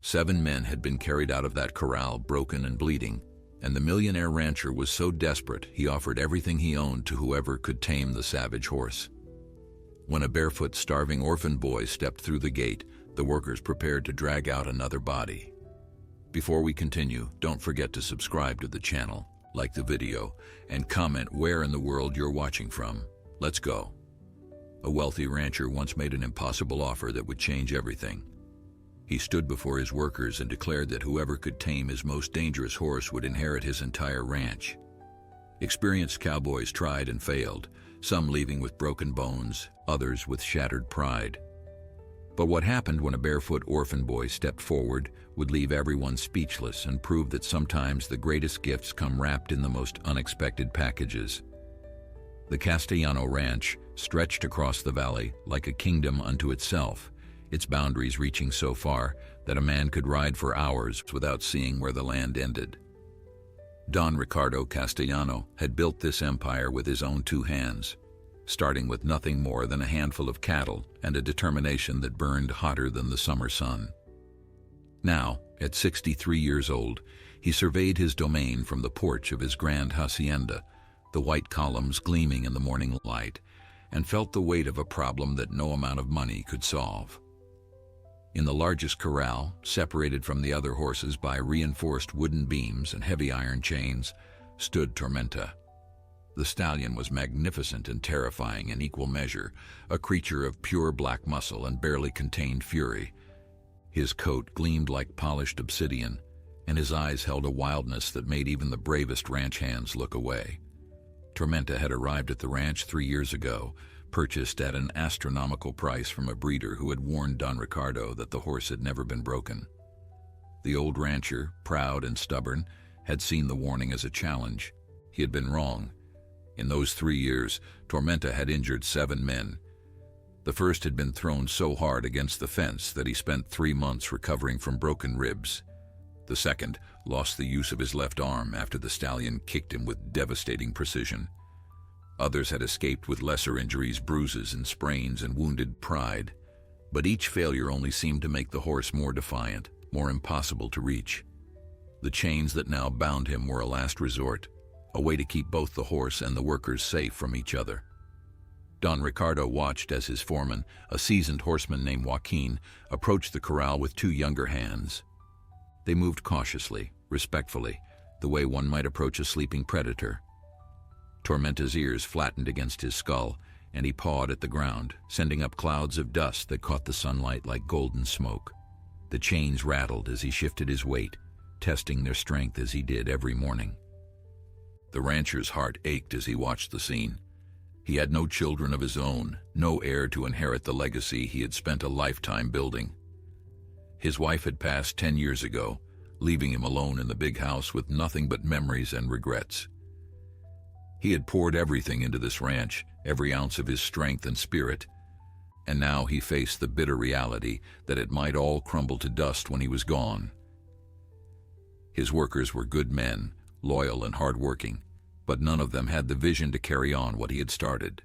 7 men had been carried out of that corral, broken and bleeding, and the millionaire rancher was so desperate he offered everything he owned to whoever could tame the savage horse. When a barefoot, starving orphan boy stepped through the gate, the workers prepared to drag out another body. Before we continue, don't forget to subscribe to the channel, like the video, and comment where in the world you're watching from. Let's go. A wealthy rancher once made an impossible offer that would change everything. He stood before his workers and declared that whoever could tame his most dangerous horse would inherit his entire ranch. Experienced cowboys tried and failed, some leaving with broken bones, others with shattered pride. But what happened when a barefoot orphan boy stepped forward would leave everyone speechless and prove that sometimes the greatest gifts come wrapped in the most unexpected packages. The Castellano Ranch stretched across the valley like a kingdom unto itself, its boundaries reaching so far that a man could ride for hours without seeing where the land ended. Don Ricardo Castellano had built this empire with his own 2 hands, starting with nothing more than a handful of cattle and a determination that burned hotter than the summer sun. Now, at 63 years old, he surveyed his domain from the porch of his grand hacienda, the white columns gleaming in the morning light, and felt the weight of a problem that no amount of money could solve. In the largest corral, separated from the other horses by reinforced wooden beams and heavy iron chains, stood Tormenta. The stallion was magnificent and terrifying in equal measure, a creature of pure black muscle and barely contained fury. His coat gleamed like polished obsidian, and his eyes held a wildness that made even the bravest ranch hands look away. Tormenta had arrived at the ranch 3 years ago, purchased at an astronomical price from a breeder who had warned Don Ricardo that the horse had never been broken. The old rancher, proud and stubborn, had seen the warning as a challenge. He had been wrong. In those 3 years, Tormenta had injured 7 men. The first had been thrown so hard against the fence that he spent 3 months recovering from broken ribs. The second lost the use of his left arm after the stallion kicked him with devastating precision. Others had escaped with lesser injuries, bruises and sprains, and wounded pride. But each failure only seemed to make the horse more defiant, more impossible to reach. The chains that now bound him were a last resort, a way to keep both the horse and the workers safe from each other. Don Ricardo watched as his foreman, a seasoned horseman named Joaquin, approached the corral with 2 younger hands. They moved cautiously, respectfully, the way one might approach a sleeping predator. Tormenta's ears flattened against his skull, and he pawed at the ground, sending up clouds of dust that caught the sunlight like golden smoke. The chains rattled as he shifted his weight, testing their strength as he did every morning. The rancher's heart ached as he watched the scene. He had no children of his own, no heir to inherit the legacy he had spent a lifetime building. His wife had passed 10 years ago, leaving him alone in the big house with nothing but memories and regrets. He had poured everything into this ranch, every ounce of his strength and spirit, and now he faced the bitter reality that it might all crumble to dust when he was gone. His workers were good men, loyal and hardworking, but none of them had the vision to carry on what he had started.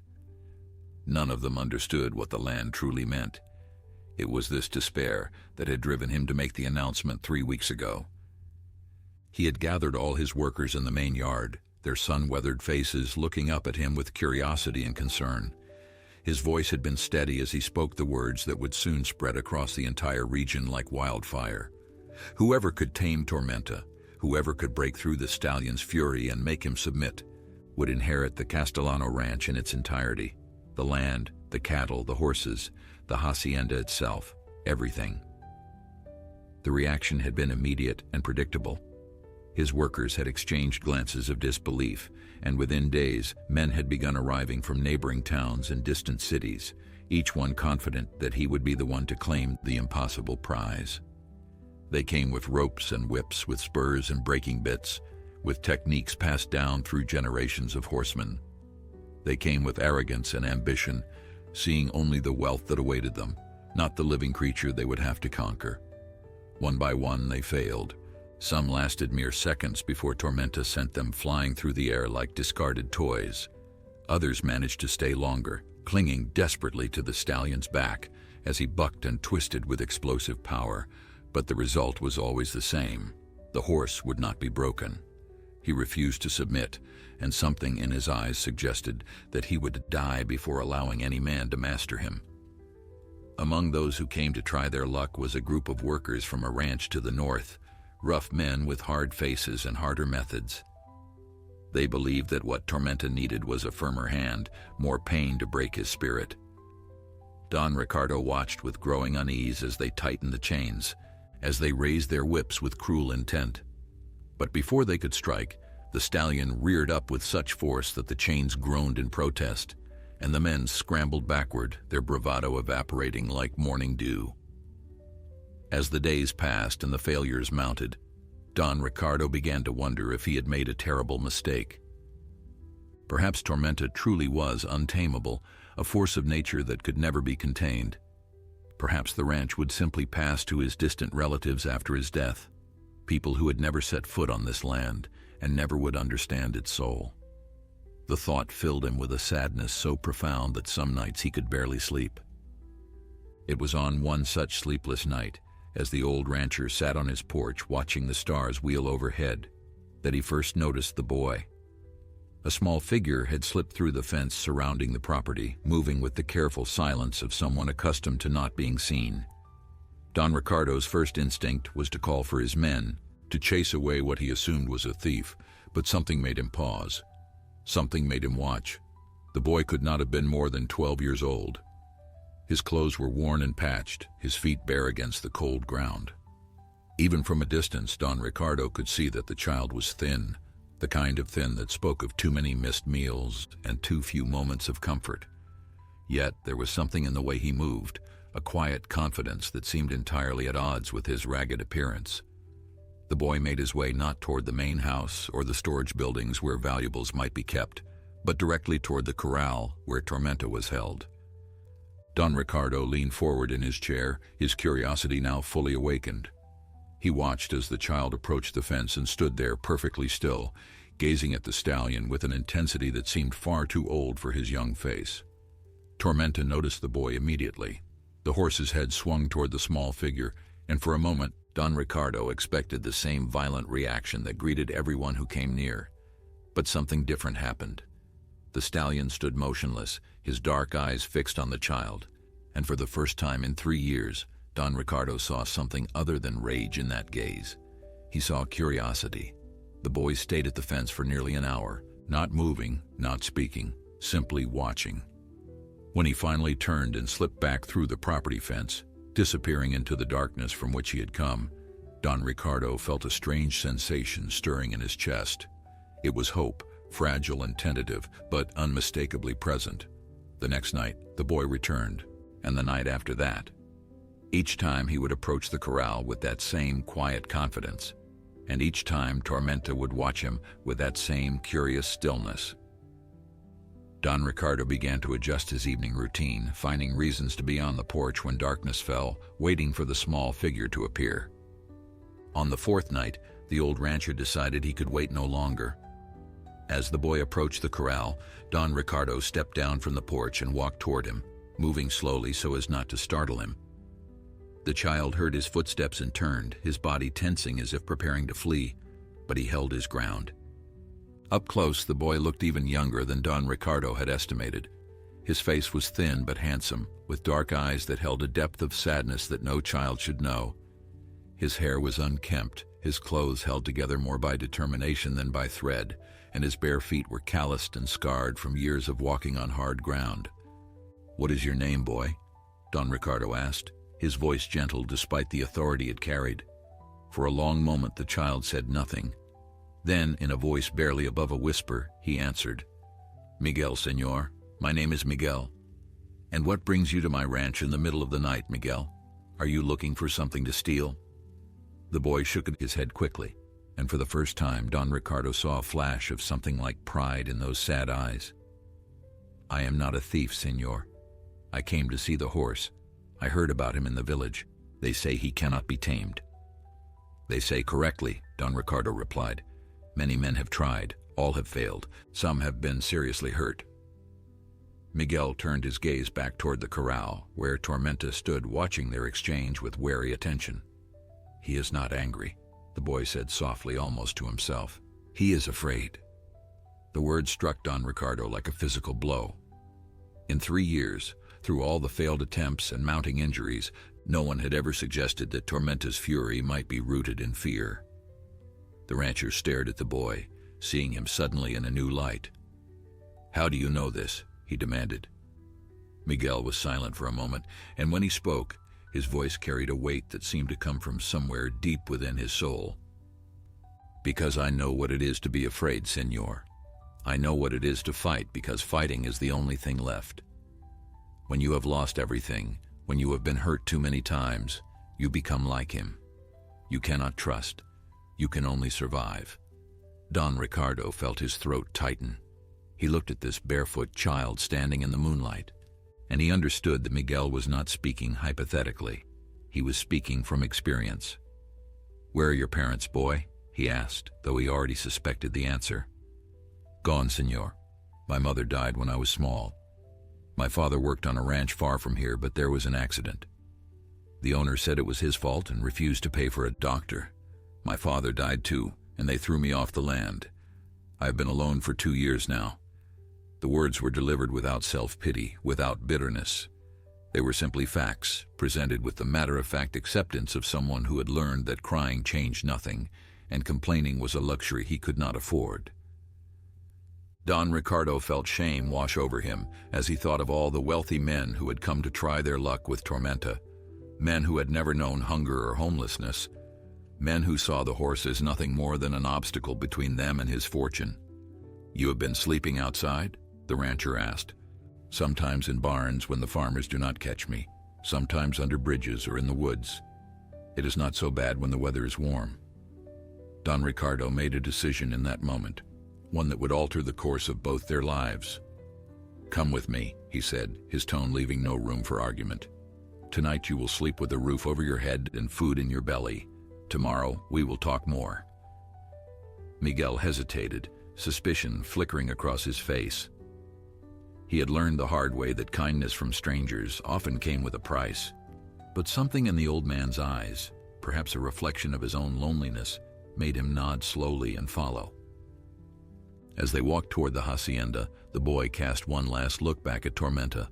None of them understood what the land truly meant. It was this despair that had driven him to make the announcement 3 weeks ago. He had gathered all his workers in the main yard, their sun-weathered faces looking up at him with curiosity and concern. His voice had been steady as he spoke the words that would soon spread across the entire region like wildfire. Whoever could tame Tormenta, whoever could break through the stallion's fury and make him submit, would inherit the Castellano Ranch in its entirety. The land, the cattle, the horses, the hacienda itself, everything. The reaction had been immediate and predictable. His workers had exchanged glances of disbelief, and within days, men had begun arriving from neighboring towns and distant cities, each one confident that he would be the one to claim the impossible prize. They came with ropes and whips, with spurs and breaking bits, with techniques passed down through generations of horsemen. They came with arrogance and ambition, seeing only the wealth that awaited them, not the living creature they would have to conquer. One by one, they failed. Some lasted mere seconds before Tormenta sent them flying through the air like discarded toys. Others managed to stay longer, clinging desperately to the stallion's back as he bucked and twisted with explosive power, But the result was always the same. The horse would not be broken. He refused to submit, and something in his eyes suggested that he would die before allowing any man to master him. Among those who came to try their luck was a group of workers from a ranch to the north, rough men with hard faces and harder methods. They believed that what Tormenta needed was a firmer hand, more pain to break his spirit. Don Ricardo watched with growing unease as they tightened the chains, as they raised their whips with cruel intent. But before they could strike, the stallion reared up with such force that the chains groaned in protest, and the men scrambled backward, their bravado evaporating like morning dew. As the days passed and the failures mounted, Don Ricardo began to wonder if he had made a terrible mistake. Perhaps Tormenta truly was untamable, a force of nature that could never be contained. Perhaps the ranch would simply pass to his distant relatives after his death, people who had never set foot on this land and never would understand its soul. The thought filled him with a sadness so profound that some nights he could barely sleep. It was on one such sleepless night, as the old rancher sat on his porch watching the stars wheel overhead, that he first noticed the boy. A small figure had slipped through the fence surrounding the property, moving with the careful silence of someone accustomed to not being seen. Don Ricardo's first instinct was to call for his men, to chase away what he assumed was a thief, but something made him pause. Something made him watch. The boy could not have been more than 12 years old. His clothes were worn and patched, his feet bare against the cold ground. Even from a distance, Don Ricardo could see that the child was thin, the kind of thin that spoke of too many missed meals and too few moments of comfort. Yet there was something in the way he moved, a quiet confidence that seemed entirely at odds with his ragged appearance. The boy made his way not toward the main house or the storage buildings where valuables might be kept, but directly toward the corral where Tormenta was held. Don Ricardo leaned forward in his chair, his curiosity now fully awakened. He watched as the child approached the fence and stood there perfectly still, gazing at the stallion with an intensity that seemed far too old for his young face. Tormenta noticed the boy immediately. The horse's head swung toward the small figure, and for a moment Don Ricardo expected the same violent reaction that greeted everyone who came near. But something different happened. The stallion stood motionless, his dark eyes fixed on the child, and for the first time in 3 years, Don Ricardo saw something other than rage in that gaze. He saw curiosity. The boy stayed at the fence for nearly an hour, not moving, not speaking, simply watching. When he finally turned and slipped back through the property fence, disappearing into the darkness from which he had come, Don Ricardo felt a strange sensation stirring in his chest. It was hope, fragile and tentative, but unmistakably present. The next night, the boy returned, and the night after that. Each time he would approach the corral with that same quiet confidence, and each time Tormenta would watch him with that same curious stillness. Don Ricardo began to adjust his evening routine, finding reasons to be on the porch when darkness fell, waiting for the small figure to appear. On the fourth night, the old rancher decided he could wait no longer. As the boy approached the corral, Don Ricardo stepped down from the porch and walked toward him, moving slowly so as not to startle him. The child heard his footsteps and turned, his body tensing as if preparing to flee, but he held his ground. Up close, the boy looked even younger than Don Ricardo had estimated. His face was thin but handsome, with dark eyes that held a depth of sadness that no child should know. His hair was unkempt, his clothes held together more by determination than by thread, and his bare feet were calloused and scarred from years of walking on hard ground. "What is your name, boy?" Don Ricardo asked, his voice gentle despite the authority it carried. For a long moment the child said nothing. Then, in a voice barely above a whisper, he answered, "Miguel, senor. My name is Miguel." "And what brings you to my ranch in the middle of the night, Miguel? Are you looking for something to steal?" The boy shook his head quickly, and for the first time Don Ricardo saw a flash of something like pride in those sad eyes. "I am not a thief, senor. I came to see the horse. I heard about him in the village. They say he cannot be tamed." "They say correctly," Don Ricardo replied. "Many men have tried. All have failed. Some have been seriously hurt." Miguel turned his gaze back toward the corral, where Tormenta stood watching their exchange with wary attention. "He is not angry," the boy said softly, almost to himself. "He is afraid." The word struck Don Ricardo like a physical blow. In 3 years, through all the failed attempts and mounting injuries, no one had ever suggested that Tormenta's fury might be rooted in fear. The rancher stared at the boy, seeing him suddenly in a new light. "How do you know this?" he demanded. Miguel was silent for a moment, and when he spoke, his voice carried a weight that seemed to come from somewhere deep within his soul. "Because I know what it is to be afraid, Senor. I know what it is to fight, because fighting is the only thing left. When you have lost everything, when you have been hurt too many times, you become like him. You cannot trust. You can only survive." Don Ricardo felt his throat tighten. He looked at this barefoot child standing in the moonlight, and he understood that Miguel was not speaking hypothetically. He was speaking from experience. "Where are your parents, boy?" he asked, though he already suspected the answer. "Gone, senor. My mother died when I was small. My father worked on a ranch far from here, but there was an accident. The owner said it was his fault and refused to pay for a doctor. My father died too, and they threw me off the land. I have been alone for 2 years now." The words were delivered without self-pity, without bitterness. They were simply facts, presented with the matter-of-fact acceptance of someone who had learned that crying changed nothing, and complaining was a luxury he could not afford. Don Ricardo felt shame wash over him as he thought of all the wealthy men who had come to try their luck with Tormenta, men who had never known hunger or homelessness, men who saw the horse as nothing more than an obstacle between them and his fortune. "You have been sleeping outside?" the rancher asked. "Sometimes in barns when the farmers do not catch me, sometimes under bridges or in the woods. It is not so bad when the weather is warm." Don Ricardo made a decision in that moment, one that would alter the course of both their lives. "Come with me," he said, his tone leaving no room for argument. "Tonight you will sleep with a roof over your head and food in your belly. Tomorrow we will talk more." Miguel hesitated, suspicion flickering across his face. He had learned the hard way that kindness from strangers often came with a price, but something in the old man's eyes, perhaps a reflection of his own loneliness, made him nod slowly and follow. As they walked toward the hacienda, the boy cast one last look back at Tormenta.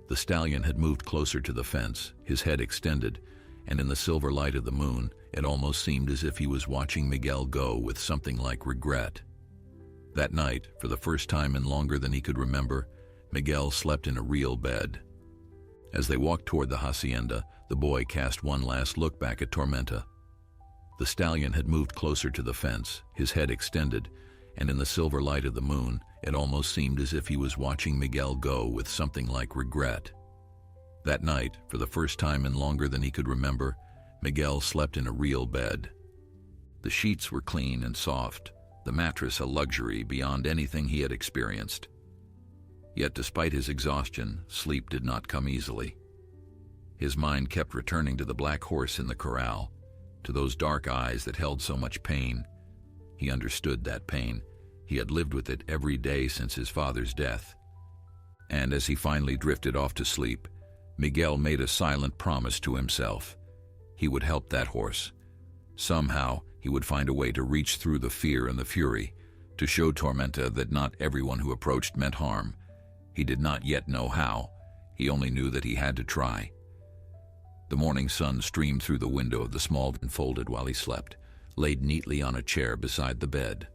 The stallion had moved closer to the fence, his head extended, and in the silver light of the moon, it almost seemed as if he was watching Miguel go with something like regret. That night, for the first time in longer than he could remember, Miguel slept in a real bed. As they walked toward the hacienda, the boy cast one last look back at Tormenta. The stallion had moved closer to the fence, his head extended, and in the silver light of the moon, it almost seemed as if he was watching Miguel go with something like regret. That night, for the first time in longer than he could remember, Miguel slept in a real bed. The sheets were clean and soft, the mattress a luxury beyond anything he had experienced. Yet despite his exhaustion, sleep did not come easily. His mind kept returning to the black horse in the corral, to those dark eyes that held so much pain. He understood that pain. He had lived with it every day since his father's death. And as he finally drifted off to sleep, Miguel made a silent promise to himself. He would help that horse. Somehow, he would find a way to reach through the fear and the fury, to show Tormenta that not everyone who approached meant harm. He did not yet know how. He only knew that he had to try. The morning sun streamed through the window of the small and folded while he slept, laid neatly on a chair beside the bed.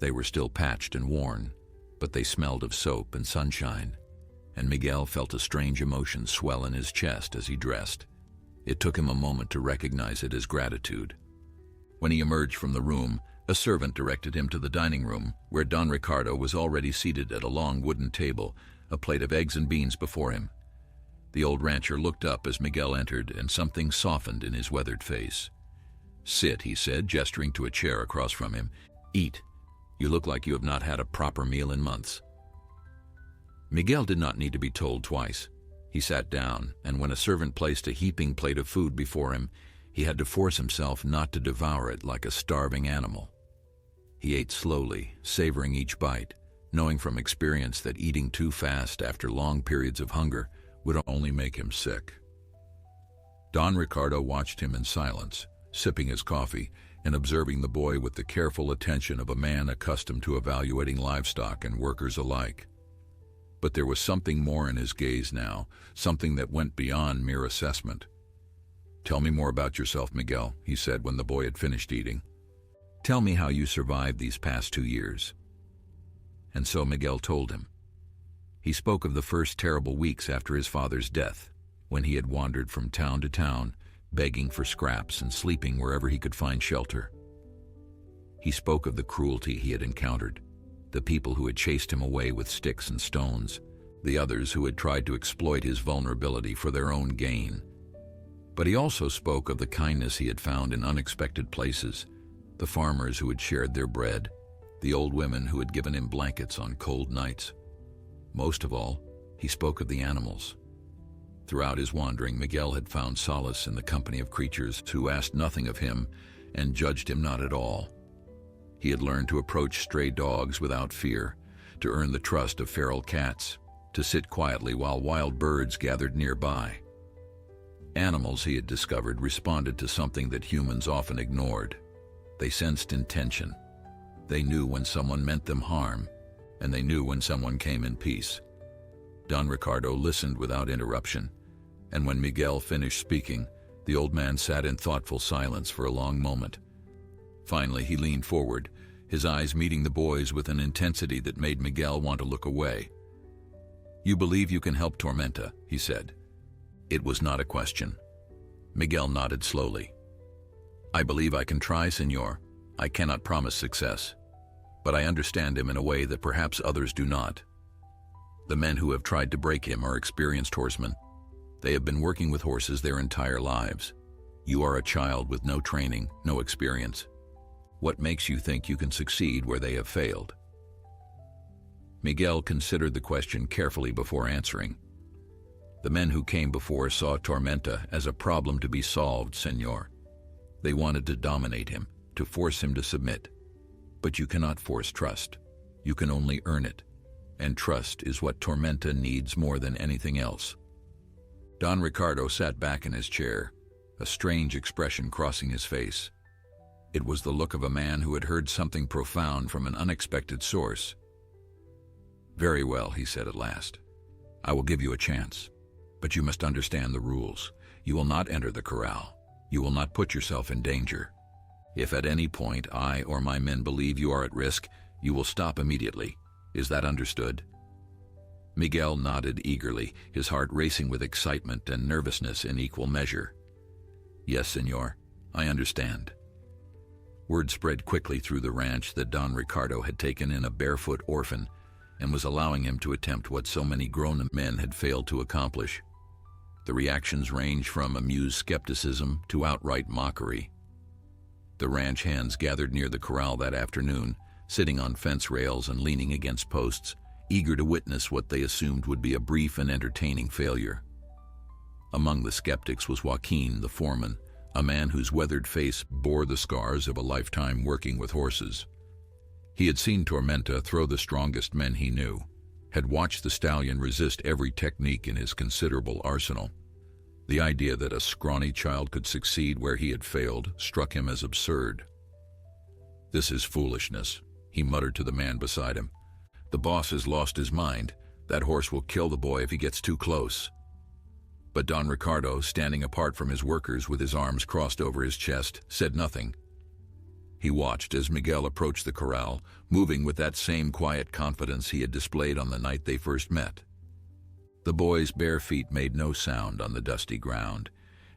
They were still patched and worn, but they smelled of soap and sunshine, and Miguel felt a strange emotion swell in his chest as he dressed. It took him a moment to recognize it as gratitude. When he emerged from the room, a servant directed him to the dining room, where Don Ricardo was already seated at a long wooden table, a plate of eggs and beans before him. The old rancher looked up as Miguel entered, and something softened in his weathered face. "Sit," he said, gesturing to a chair across from him. "Eat. You look like you have not had a proper meal in months." Miguel did not need to be told twice. He sat down, and when a servant placed a heaping plate of food before him, he had to force himself not to devour it like a starving animal. He ate slowly, savoring each bite, knowing from experience that eating too fast after long periods of hunger would only make him sick. Don Ricardo watched him in silence, sipping his coffee and observing the boy with the careful attention of a man accustomed to evaluating livestock and workers alike. But there was something more in his gaze now, something that went beyond mere assessment. "Tell me more about yourself, Miguel," he said when the boy had finished eating. "Tell me how you survived these past 2 years." And so Miguel told him. He spoke of the first terrible weeks after his father's death, when he had wandered from town to town, begging for scraps and sleeping wherever he could find shelter. He spoke of the cruelty he had encountered, the people who had chased him away with sticks and stones, the others who had tried to exploit his vulnerability for their own gain. But he also spoke of the kindness he had found in unexpected places, the farmers who had shared their bread, the old women who had given him blankets on cold nights. Most of all, he spoke of the animals. Throughout his wandering, Miguel had found solace in the company of creatures who asked nothing of him and judged him not at all. He had learned to approach stray dogs without fear, to earn the trust of feral cats, to sit quietly while wild birds gathered nearby. Animals, he had discovered, responded to something that humans often ignored. They sensed intention. They knew when someone meant them harm, and they knew when someone came in peace. Don Ricardo listened without interruption, and when Miguel finished speaking, the old man sat in thoughtful silence for a long moment. Finally, he leaned forward, his eyes meeting the boy's with an intensity that made Miguel want to look away. "You believe you can help Tormenta," he said. It was not a question. Miguel nodded slowly. "I believe I can try, Señor. I cannot promise success, but I understand him in a way that perhaps others do not. The men who have tried to break him are experienced horsemen. They have been working with horses their entire lives. You are a child with no training, no experience. What makes you think you can succeed where they have failed?" Miguel considered the question carefully before answering. "The men who came before saw Tormenta as a problem to be solved, Señor. They wanted to dominate him, to force him to submit. But you cannot force trust. You can only earn it. And trust is what Tormenta needs more than anything else." Don Ricardo sat back in his chair, a strange expression crossing his face. It was the look of a man who had heard something profound from an unexpected source. "Very well," he said at last. "I will give you a chance. But you must understand the rules. You will not enter the corral. You will not put yourself in danger. If at any point I or my men believe you are at risk, you will stop immediately. Is that understood?" Miguel nodded eagerly, his heart racing with excitement and nervousness in equal measure. "Yes, Señor, I understand." Word spread quickly through the ranch that Don Ricardo had taken in a barefoot orphan and was allowing him to attempt what so many grown men had failed to accomplish. The reactions ranged from amused skepticism to outright mockery. The ranch hands gathered near the corral that afternoon, sitting on fence rails and leaning against posts, eager to witness what they assumed would be a brief and entertaining failure. Among the skeptics was Joaquin, the foreman, a man whose weathered face bore the scars of a lifetime working with horses. He had seen Tormenta throw the strongest men he knew, had watched the stallion resist every technique in his considerable arsenal. The idea that a scrawny child could succeed where he had failed struck him as absurd. "This is foolishness," he muttered to the man beside him. "The boss has lost his mind. That horse will kill the boy if he gets too close." But Don Ricardo, standing apart from his workers with his arms crossed over his chest, said nothing. He watched as Miguel approached the corral, moving with that same quiet confidence he had displayed on the night they first met. The boy's bare feet made no sound on the dusty ground,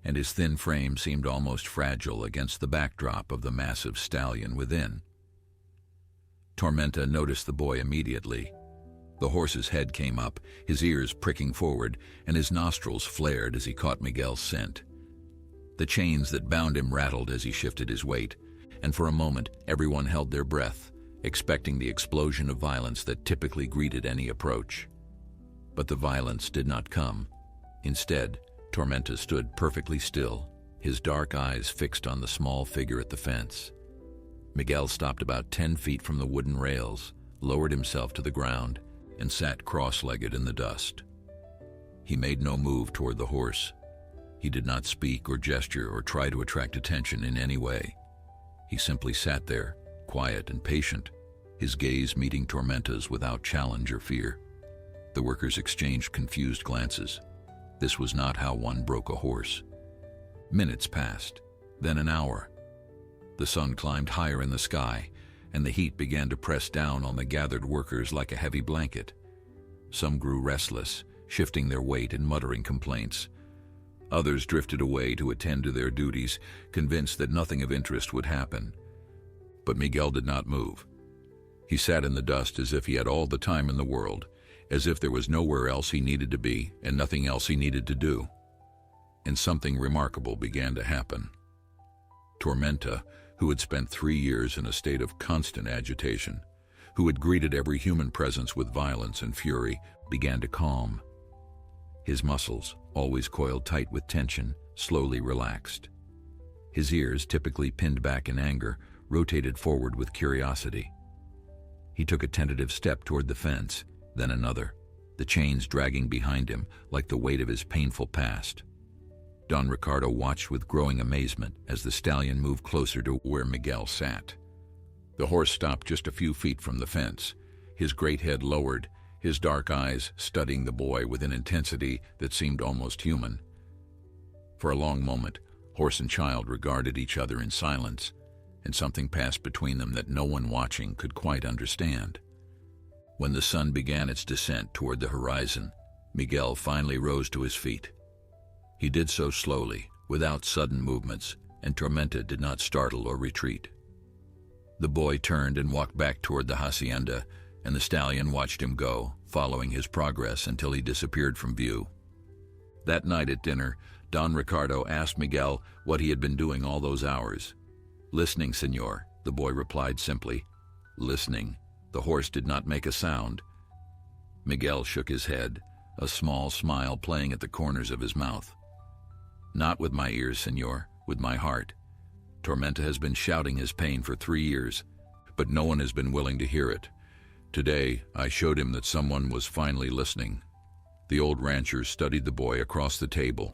and his thin frame seemed almost fragile against the backdrop of the massive stallion within. Tormenta noticed the boy immediately. The horse's head came up, his ears pricking forward, and his nostrils flared as he caught Miguel's scent. The chains that bound him rattled as he shifted his weight, and for a moment everyone held their breath, expecting the explosion of violence that typically greeted any approach. But the violence did not come. Instead, Tormenta stood perfectly still, his dark eyes fixed on the small figure at the fence. Miguel stopped about 10 feet from the wooden rails, lowered himself to the ground, and sat cross-legged in the dust. He made no move toward the horse. He did not speak or gesture or try to attract attention in any way. He simply sat there, quiet and patient, his gaze meeting Tormenta's without challenge or fear. The workers exchanged confused glances. This was not how one broke a horse. Minutes passed, then an hour. The sun climbed higher in the sky, and the heat began to press down on the gathered workers like a heavy blanket. Some grew restless, shifting their weight and muttering complaints. Others drifted away to attend to their duties, convinced that nothing of interest would happen. But Miguel did not move. He sat in the dust as if he had all the time in the world, as if there was nowhere else he needed to be and nothing else he needed to do. And something remarkable began to happen. Tormenta, who had spent 3 years in a state of constant agitation, who had greeted every human presence with violence and fury, began to calm. His muscles, always coiled tight with tension, slowly relaxed. His ears, typically pinned back in anger, rotated forward with curiosity. He took a tentative step toward the fence, then another, the chains dragging behind him like the weight of his painful past. Don Ricardo watched with growing amazement as the stallion moved closer to where Miguel sat. The horse stopped just a few feet from the fence, his great head lowered, his dark eyes studying the boy with an intensity that seemed almost human. For a long moment, horse and child regarded each other in silence, and something passed between them that no one watching could quite understand. When the sun began its descent toward the horizon, Miguel finally rose to his feet. He did so slowly, without sudden movements, and Tormenta did not startle or retreat. The boy turned and walked back toward the hacienda, and the stallion watched him go, following his progress until he disappeared from view. That night at dinner, Don Ricardo asked Miguel what he had been doing all those hours. "Listening, senor," the boy replied simply. "Listening." The horse did not make a sound. Miguel shook his head, a small smile playing at the corners of his mouth. "Not with my ears, senor, with my heart. Tormenta has been shouting his pain for 3 years, but no one has been willing to hear it. Today, I showed him that someone was finally listening." The old rancher studied the boy across the table,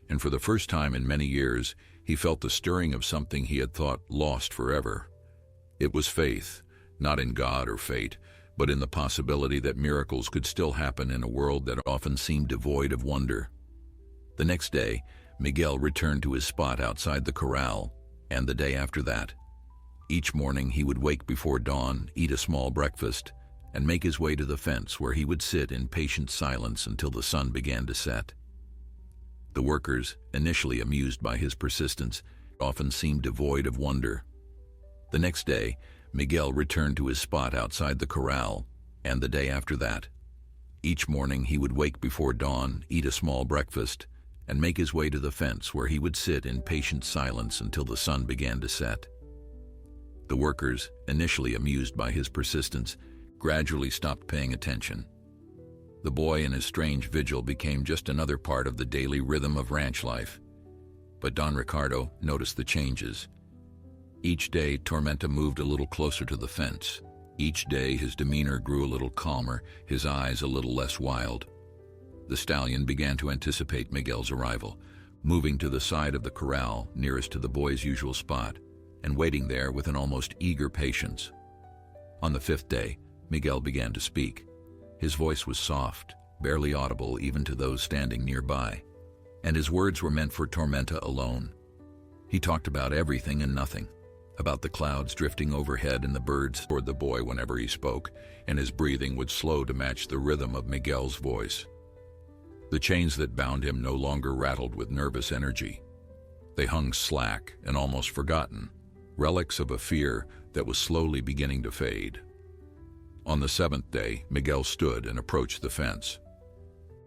and for the first time in many years, he felt the stirring of something he had thought lost forever. It was faith, not in God or fate, but in the possibility that miracles could still happen in a world that often seemed devoid of wonder. The next day, Miguel returned to his spot outside the corral, and the day after that. Each morning he would wake before dawn, eat a small breakfast, and make his way to the fence where he would sit in patient silence until the sun began to set. The workers, initially amused by his persistence, often seemed devoid of wonder. The next day, Miguel returned to his spot outside the corral, and the day after that. Each morning he would wake before dawn, eat a small breakfast, and make his way to the fence where he would sit in patient silence until the sun began to set. The workers, initially amused by his persistence, gradually stopped paying attention. The boy and his strange vigil became just another part of the daily rhythm of ranch life. But Don Ricardo noticed the changes. Each day, Tormenta moved a little closer to the fence. Each day, his demeanor grew a little calmer, his eyes a little less wild. The stallion began to anticipate Miguel's arrival, moving to the side of the corral nearest to the boy's usual spot, and waiting there with an almost eager patience. On the 5th day, Miguel began to speak. His voice was soft, barely audible even to those standing nearby, and his words were meant for Tormenta alone. He talked about everything and nothing, about the clouds drifting overhead and the birds toward the boy whenever he spoke, and his breathing would slow to match the rhythm of Miguel's voice. The chains that bound him no longer rattled with nervous energy. They hung slack and almost forgotten, relics of a fear that was slowly beginning to fade. On the 7th day, Miguel stood and approached the fence.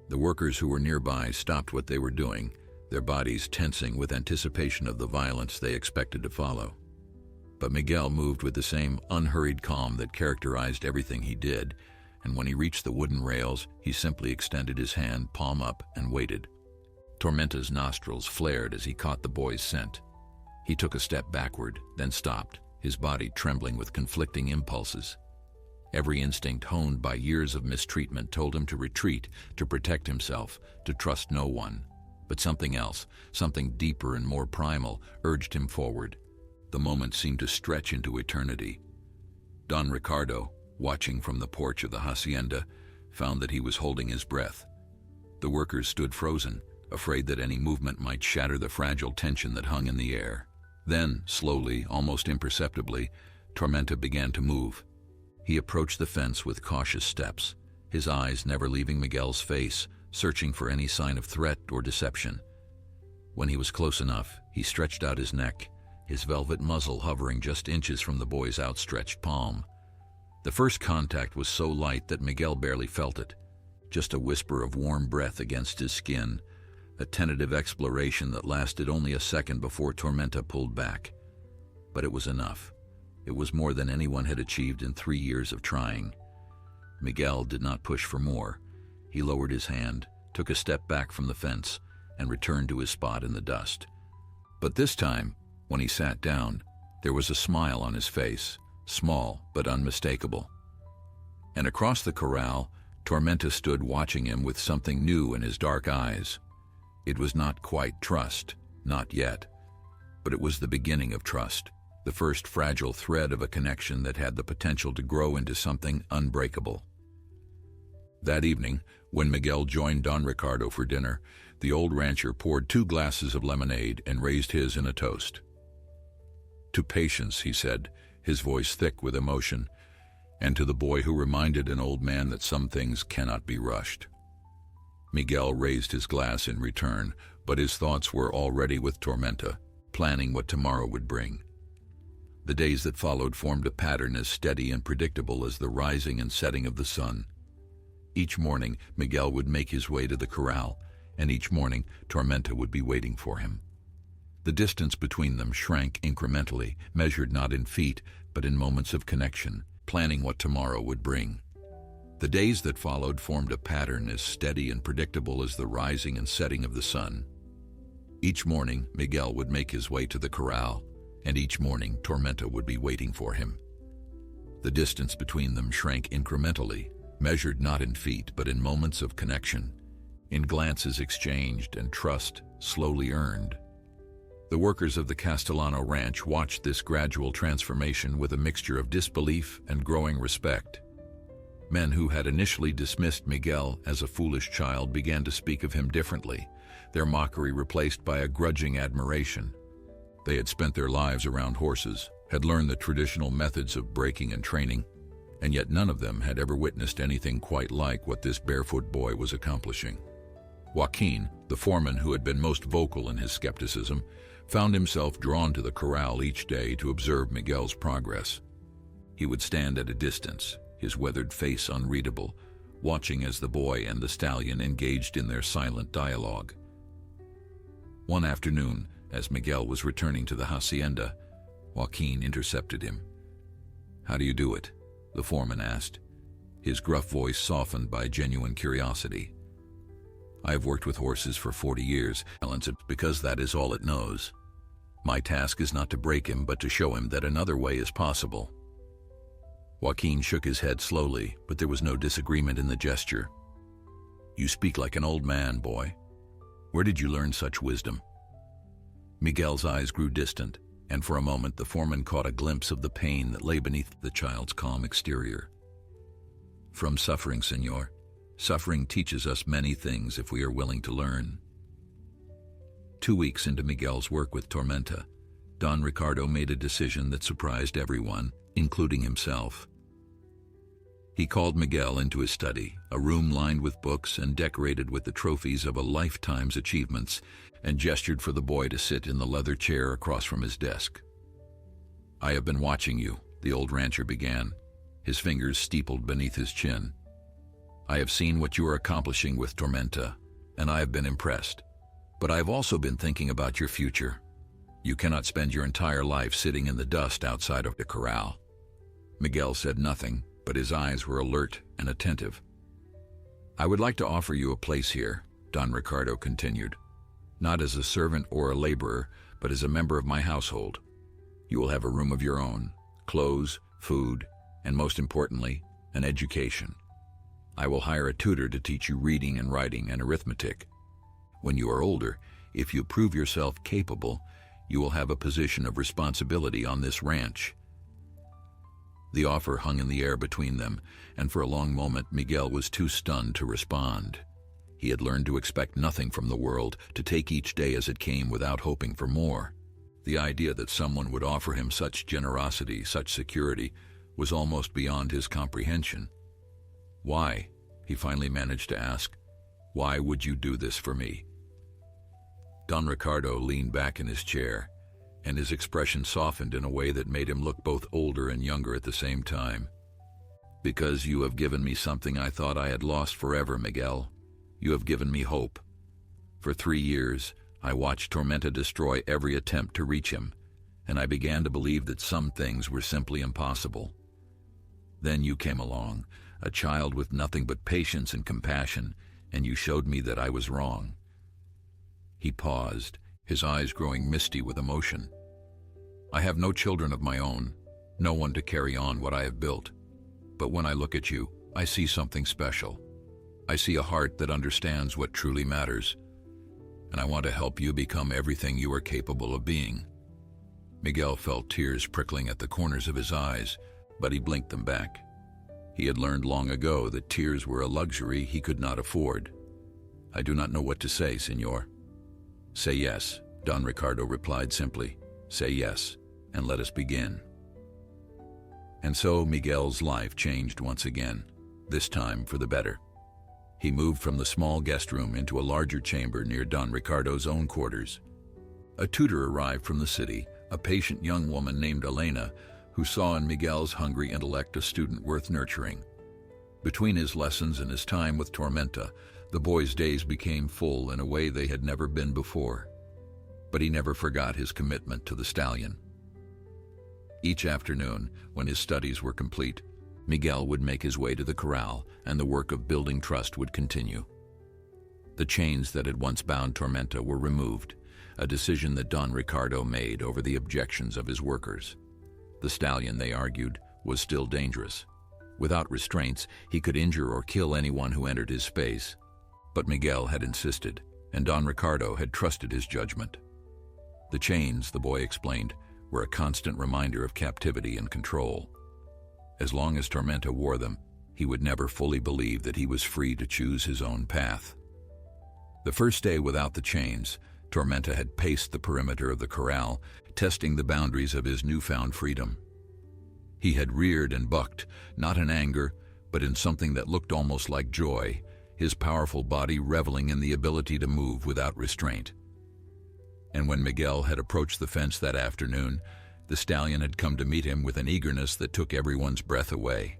The workers who were nearby stopped what they were doing, their bodies tensing with anticipation of the violence they expected to follow. But Miguel moved with the same unhurried calm that characterized everything he did, and when he reached the wooden rails, he simply extended his hand, palm up, and waited. Tormenta's nostrils flared as he caught the boy's scent. He took a step backward, then stopped, his body trembling with conflicting impulses. Every instinct honed by years of mistreatment told him to retreat, to protect himself, to trust no one. But something else, something deeper and more primal, urged him forward. The moment seemed to stretch into eternity. Don Ricardo, watching from the porch of the hacienda, found that he was holding his breath. The workers stood frozen, afraid that any movement might shatter the fragile tension that hung in the air. Then, slowly, almost imperceptibly, Tormenta began to move. He approached the fence with cautious steps, his eyes never leaving Miguel's face, searching for any sign of threat or deception. When he was close enough, he stretched out his neck, his velvet muzzle hovering just inches from the boy's outstretched palm. The first contact was so light that Miguel barely felt it, just a whisper of warm breath against his skin, a tentative exploration that lasted only a second before Tormenta pulled back. But it was enough. It was more than anyone had achieved in 3 years of trying. Miguel did not push for more. He lowered his hand, took a step back from the fence, and returned to his spot in the dust. But this time, when he sat down, there was a smile on his face, small but unmistakable. And across the corral, Tormenta stood watching him with something new in his dark eyes. It was not quite trust, not yet, but it was the beginning of trust, the first fragile thread of a connection that had the potential to grow into something unbreakable. That evening, when Miguel joined Don Ricardo for dinner, the old rancher poured 2 glasses of lemonade and raised his in a toast. "To patience," he said, his voice thick with emotion, "and to the boy who reminded an old man that some things cannot be rushed." Miguel raised his glass in return, but his thoughts were already with Tormenta, planning what tomorrow would bring. The days that followed formed a pattern as steady and predictable as the rising and setting of the sun. Each morning, Miguel would make his way to the corral, and each morning, Tormenta would be waiting for him. The distance between them shrank incrementally, measured not in feet, but in moments of connection, planning what tomorrow would bring. The days that followed formed a pattern as steady and predictable as the rising and setting of the sun. Each morning, Miguel would make his way to the corral, and each morning, Tormenta would be waiting for him. The distance between them shrank incrementally, measured not in feet, but in moments of connection, in glances exchanged and trust slowly earned. The workers of the Castellano ranch watched this gradual transformation with a mixture of disbelief and growing respect. Men who had initially dismissed Miguel as a foolish child began to speak of him differently, their mockery replaced by a grudging admiration. They had spent their lives around horses, had learned the traditional methods of breaking and training, and yet none of them had ever witnessed anything quite like what this Barefoot boy was accomplishing. Joaquin, the foreman who had been most vocal in his skepticism, found himself drawn to the corral each day to observe Miguel's progress. He would stand at a distance, his weathered face unreadable, watching as the boy and the stallion engaged in their silent dialogue. One afternoon, as Miguel was returning to the hacienda, Joaquin intercepted him. "How do you do it?" the foreman asked, his gruff voice softened by genuine curiosity. "I have worked with horses for 40 years, because that is all it knows. My task is not to break him, but to show him that another way is possible." Joaquin shook his head slowly, but there was no disagreement in the gesture. "You speak like an old man, boy. Where did you learn such wisdom?" Miguel's eyes grew distant, and for a moment the foreman caught a glimpse of the pain that lay beneath the child's calm exterior. "From suffering, senor. Suffering teaches us many things if we are willing to learn." 2 weeks into Miguel's work with Tormenta, Don Ricardo made a decision that surprised everyone, including himself. He called Miguel into his study, a room lined with books and decorated with the trophies of a lifetime's achievements, and gestured for the boy to sit in the leather chair across from his desk. "I have been watching you," the old rancher began, his fingers steepled beneath his chin. "I have seen what you are accomplishing with Tormenta, and I have been impressed. But I have also been thinking about your future. You cannot spend your entire life sitting in the dust outside of the corral." Miguel said nothing, but his eyes were alert and attentive. "I would like to offer you a place here," Don Ricardo continued. "Not as a servant or a laborer, but as a member of my household. You will have a room of your own, clothes, food, and most importantly, an education. I will hire a tutor to teach you reading and writing and arithmetic. When you are older, if you prove yourself capable, you will have a position of responsibility on this ranch." The offer hung in the air between them, and for a long moment Miguel was too stunned to respond. He had learned to expect nothing from the world, to take each day as it came without hoping for more. The idea that someone would offer him such generosity, such security, was almost beyond his comprehension. "Why?" he finally managed to ask. "Why would you do this for me?" Don Ricardo leaned back in his chair, and his expression softened in a way that made him look both older and younger at the same time. "Because you have given me something I thought I had lost forever, Miguel. You have given me hope. For 3 years, I watched Tormenta destroy every attempt to reach him, and I began to believe that some things were simply impossible. Then you came along, a child with nothing but patience and compassion, and you showed me that I was wrong." He paused, his eyes growing misty with emotion. "I have no children of my own, no one to carry on what I have built. But when I look at you, I see something special. I see a heart that understands what truly matters, and I want to help you become everything you are capable of being." Miguel felt tears prickling at the corners of his eyes, but he blinked them back. He had learned long ago that tears were a luxury he could not afford. "I do not know what to say, Señor." "Say yes," Don Ricardo replied simply. "Say yes, and let us begin." And so Miguel's life changed once again, this time for the better. He moved from the small guest room into a larger chamber near Don Ricardo's own quarters. A tutor arrived from the city, a patient young woman named Elena, who saw in Miguel's hungry intellect a student worth nurturing. Between his lessons and his time with Tormenta, the boy's days became full in a way they had never been before. But he never forgot his commitment to the stallion. Each afternoon, when his studies were complete, Miguel would make his way to the corral, and the work of building trust would continue. The chains that had once bound Tormenta were removed, a decision that Don Ricardo made over the objections of his workers. The stallion, they argued, was still dangerous. Without restraints, he could injure or kill anyone who entered his space. But Miguel had insisted, and Don Ricardo had trusted his judgment. The chains, the boy explained, were a constant reminder of captivity and control. As long as Tormenta wore them, he would never fully believe that he was free to choose his own path. The first day without the chains, Tormenta had paced the perimeter of the corral, testing the boundaries of his newfound freedom. He had reared and bucked, not in anger, but in something that looked almost like joy, his powerful body reveling in the ability to move without restraint. And when Miguel had approached the fence that afternoon, the stallion had come to meet him with an eagerness that took everyone's breath away.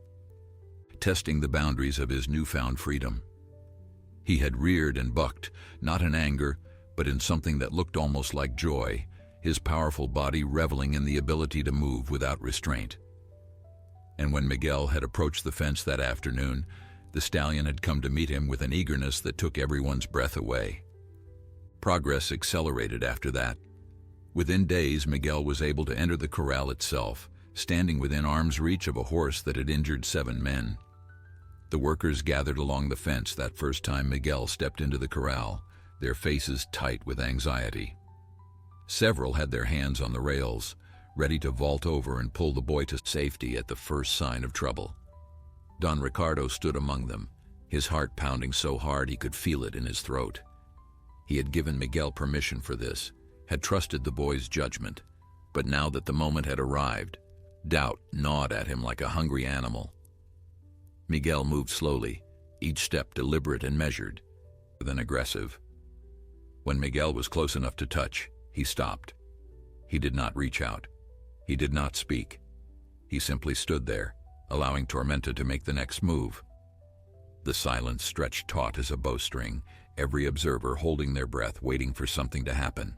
Testing the boundaries of his newfound freedom. He had reared and bucked, not in anger, but in something that looked almost like joy, his powerful body reveling in the ability to move without restraint. And when Miguel had approached the fence that afternoon, the stallion had come to meet him with an eagerness that took everyone's breath away. Progress accelerated after that. Within days, Miguel was able to enter the corral itself, standing within arm's reach of a horse that had injured 7 men. The workers gathered along the fence that first time Miguel stepped into the corral, their faces tight with anxiety. Several had their hands on the rails, ready to vault over and pull the boy to safety at the first sign of trouble. Don Ricardo stood among them, his heart pounding so hard he could feel it in his throat. He had given Miguel permission for this, had trusted the boy's judgment, but now that the moment had arrived, doubt gnawed at him like a hungry animal. Miguel moved slowly, each step deliberate and measured, then aggressive. When Miguel was close enough to touch, he stopped. He did not reach out. He did not speak. He simply stood there, allowing Tormenta to make the next move. The silence stretched taut as a bowstring, every observer holding their breath, waiting for something to happen.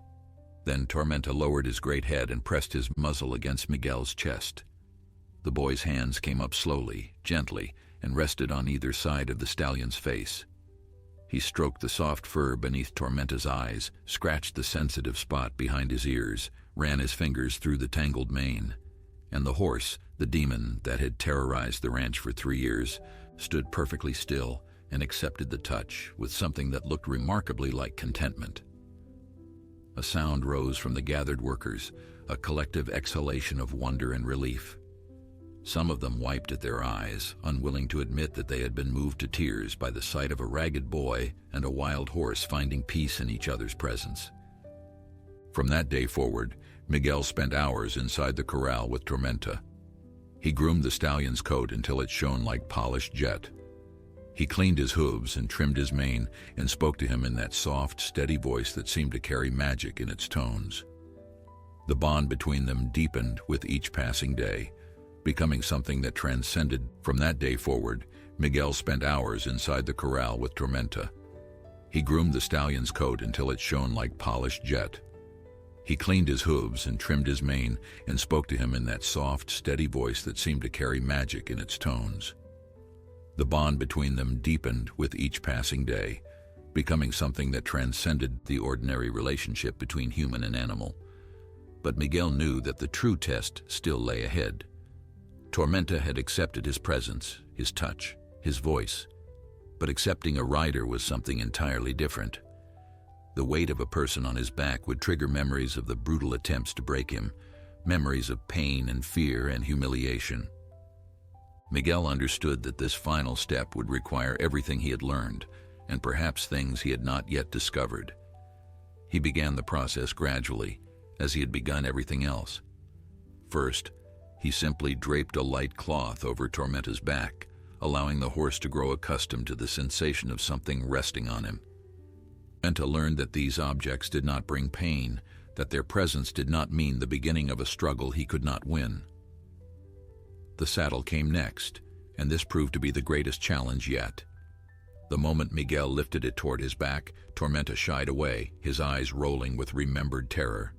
Then Tormenta lowered his great head and pressed his muzzle against Miguel's chest. The boy's hands came up slowly, gently, and rested on either side of the stallion's face. He stroked the soft fur beneath Tormenta's eyes, scratched the sensitive spot behind his ears, ran his fingers through the tangled mane. And the horse, the demon that had terrorized the ranch for 3 years, stood perfectly still and accepted the touch with something that looked remarkably like contentment. A sound rose from the gathered workers, a collective exhalation of wonder and relief. Some of them wiped at their eyes, unwilling to admit that they had been moved to tears by the sight of a ragged boy and a wild horse finding peace in each other's presence. From that day forward, Miguel spent hours inside the corral with Tormenta. He groomed the stallion's coat until it shone like polished jet. He cleaned his hooves and trimmed his mane and spoke to him in that soft, steady voice that seemed to carry magic in its tones. The bond between them deepened with each passing day, becoming something that transcended. From that day forward, Miguel spent hours inside the corral with Tormenta. He groomed the stallion's coat until it shone like polished jet. He cleaned his hooves and trimmed his mane and spoke to him in that soft, steady voice that seemed to carry magic in its tones. The bond between them deepened with each passing day, becoming something that transcended the ordinary relationship between human and animal. But Miguel knew that the true test still lay ahead. Tormenta had accepted his presence, his touch, his voice, but accepting a rider was something entirely different. The weight of a person on his back would trigger memories of the brutal attempts to break him, memories of pain and fear and humiliation. Miguel understood that this final step would require everything he had learned, and perhaps things he had not yet discovered. He began the process gradually, as he had begun everything else. First, he simply draped a light cloth over Tormenta's back, allowing the horse to grow accustomed to the sensation of something resting on him. Tormenta learned that these objects did not bring pain, that their presence did not mean the beginning of a struggle he could not win. The saddle came next, and this proved to be the greatest challenge yet. The moment Miguel lifted it toward his back, Tormenta shied away, his eyes rolling with remembered terror.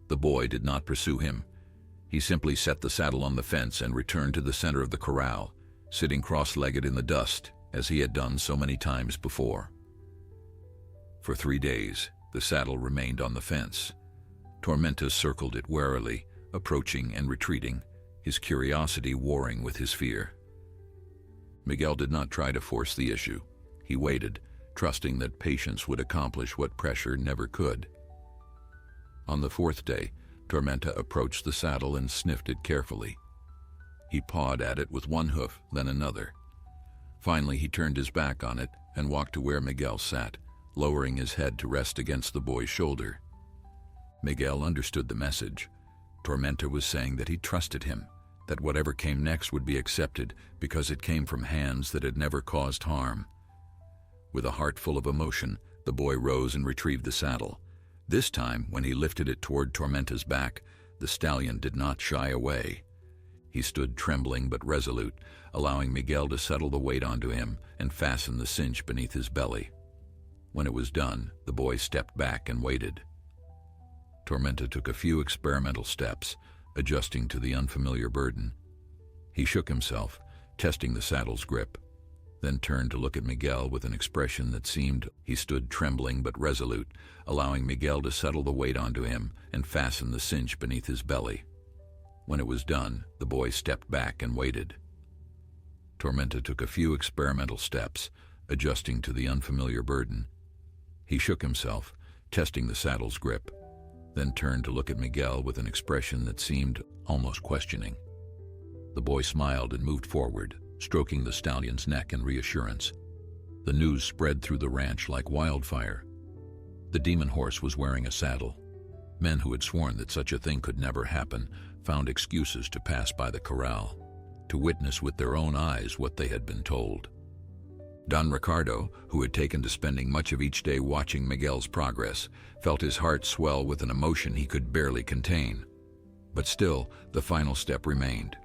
The boy did not pursue him. He simply set the saddle on the fence and returned to the center of the corral, sitting cross-legged in the dust, as he had done so many times before. For 3 days, the saddle remained on the fence. Tormenta circled it warily, approaching and retreating, his curiosity warring with his fear. Miguel did not try to force the issue. He waited, trusting that patience would accomplish what pressure never could. On the 4th day, Tormenta approached the saddle and sniffed it carefully. He pawed at it with one hoof, then another. Finally, he turned his back on it and walked to where Miguel sat, lowering his head to rest against the boy's shoulder. Miguel understood the message. Tormenta was saying that he trusted him, that whatever came next would be accepted because it came from hands that had never caused harm. With a heart full of emotion, the boy rose and retrieved the saddle. This time, when he lifted it toward Tormenta's back, the stallion did not shy away. He stood trembling but resolute, allowing Miguel to settle the weight onto him and fasten the cinch beneath his belly. When it was done, the boy stepped back and waited. Tormenta took a few experimental steps, adjusting to the unfamiliar burden. He shook himself, testing the saddle's grip, then turned to look at Miguel with an expression that seemed. He stood trembling but resolute, allowing Miguel to settle the weight onto him and fasten the cinch beneath his belly. When it was done, the boy stepped back and waited. Tormenta took a few experimental steps, adjusting to the unfamiliar burden. He shook himself, testing the saddle's grip, then turned to look at Miguel with an expression that seemed almost questioning. The boy smiled and moved forward, stroking the stallion's neck in reassurance. The news spread through the ranch like wildfire. The demon horse was wearing a saddle. Men who had sworn that such a thing could never happen found excuses to pass by the corral, to witness with their own eyes what they had been told. Don Ricardo, who had taken to spending much of each day watching Miguel's progress, felt his heart swell with an emotion he could barely contain. But still, the final step remained.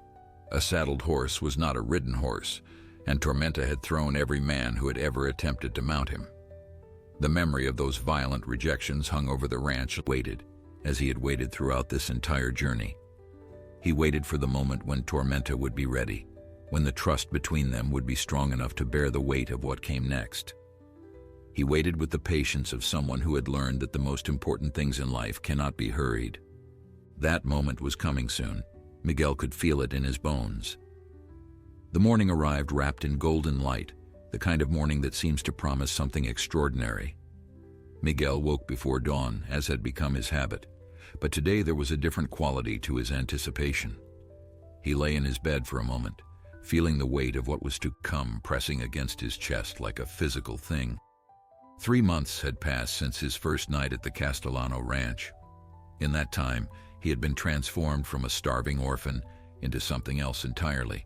A saddled horse was not a ridden horse, and Tormenta had thrown every man who had ever attempted to mount him. The memory of those violent rejections hung over the ranch, waited, as he had waited throughout this entire journey. He waited for the moment when Tormenta would be ready, when the trust between them would be strong enough to bear the weight of what came next. He waited with the patience of someone who had learned that the most important things in life cannot be hurried. That moment was coming soon. Miguel could feel it in his bones. The morning arrived wrapped in golden light, the kind of morning that seems to promise something extraordinary. Miguel woke before dawn, as had become his habit, but today there was a different quality to his anticipation. He lay in his bed for a moment, feeling the weight of what was to come pressing against his chest like a physical thing. 3 months had passed since his first night at the Castellano ranch. In that time, he had been transformed from a starving orphan into something else entirely.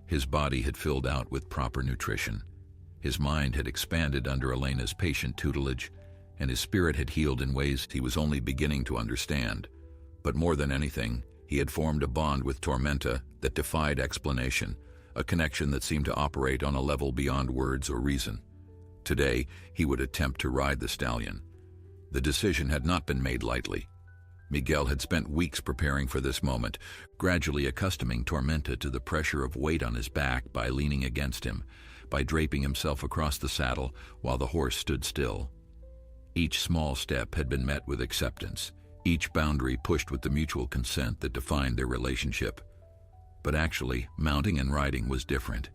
His body had filled out with proper nutrition. His mind had expanded under Elena's patient tutelage, and his spirit had healed in ways he was only beginning to understand. But more than anything, he had formed a bond with Tormenta that defied explanation, a connection that seemed to operate on a level beyond words or reason. Today, he would attempt to ride the stallion. The decision had not been made lightly. Miguel had spent weeks preparing for this moment, gradually accustoming Tormenta to the pressure of weight on his back by leaning against him, by draping himself across the saddle while the horse stood still. Each small step had been met with acceptance, each boundary pushed with the mutual consent that defined their relationship. But actually, mounting and riding was different.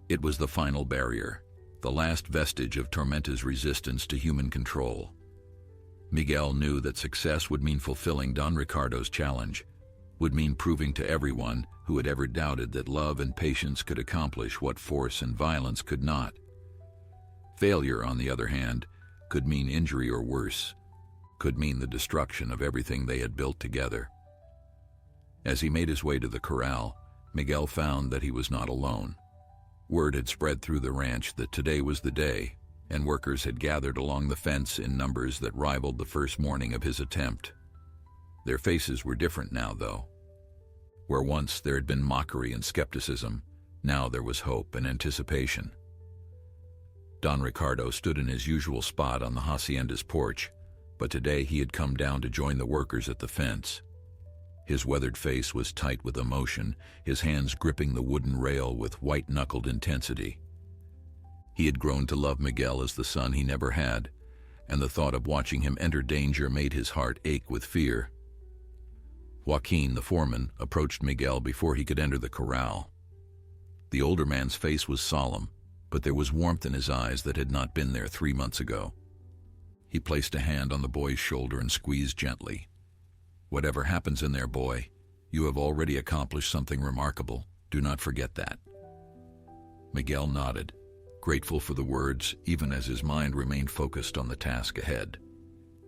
It was the final barrier, the last vestige of Tormenta's resistance to human control. Miguel knew that success would mean fulfilling Don Ricardo's challenge, would mean proving to everyone who had ever doubted that love and patience could accomplish what force and violence could not. Failure, on the other hand, could mean injury or worse, could mean the destruction of everything they had built together. As he made his way to the corral, Miguel found that he was not alone. Word had spread through the ranch that today was the day, and workers had gathered along the fence in numbers that rivaled the first morning of his attempt. Their faces were different now, though. Where once there had been mockery and skepticism, now there was hope and anticipation. Don Ricardo stood in his usual spot on the hacienda's porch, but today he had come down to join the workers at the fence. His weathered face was tight with emotion, his hands gripping the wooden rail with white-knuckled intensity. He had grown to love Miguel as the son he never had, and the thought of watching him enter danger made his heart ache with fear. Joaquin, the foreman, approached Miguel before he could enter the corral. The older man's face was solemn, but there was warmth in his eyes that had not been there 3 months ago. He placed a hand on the boy's shoulder and squeezed gently. "Whatever happens in there, boy, you have already accomplished something remarkable. Do not forget that." Miguel nodded, grateful for the words, even as his mind remained focused on the task ahead.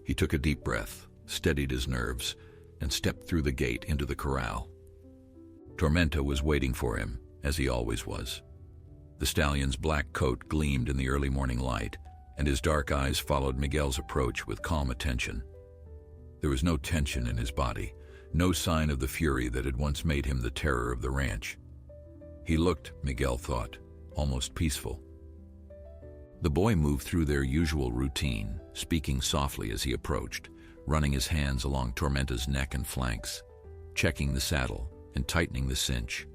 He took a deep breath, steadied his nerves, and stepped through the gate into the corral. Tormenta was waiting for him, as he always was. The stallion's black coat gleamed in the early morning light, and his dark eyes followed Miguel's approach with calm attention. There was no tension in his body, no sign of the fury that had once made him the terror of the ranch. He looked, Miguel thought, almost peaceful. The boy moved through their usual routine, speaking softly as he approached, running his hands along Tormenta's neck and flanks, checking the saddle and tightening the cinch.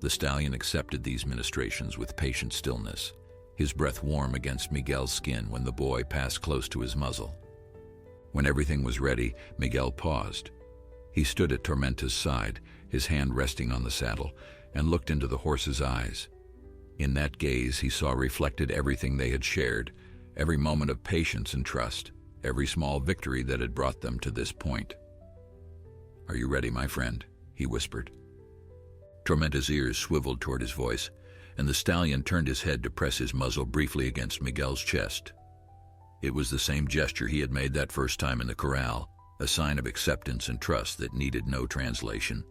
The stallion accepted these ministrations with patient stillness, his breath warm against Miguel's skin when the boy passed close to his muzzle. When everything was ready, Miguel paused. He stood at Tormenta's side, his hand resting on the saddle, and looked into the horse's eyes. In that gaze, he saw reflected everything they had shared, every moment of patience and trust, every small victory that had brought them to this point. "Are you ready, my friend?" he whispered. Tormenta's ears swiveled toward his voice, and the stallion turned his head to press his muzzle briefly against Miguel's chest. It was the same gesture he had made that first time in the corral, a sign of acceptance and trust that needed no translation.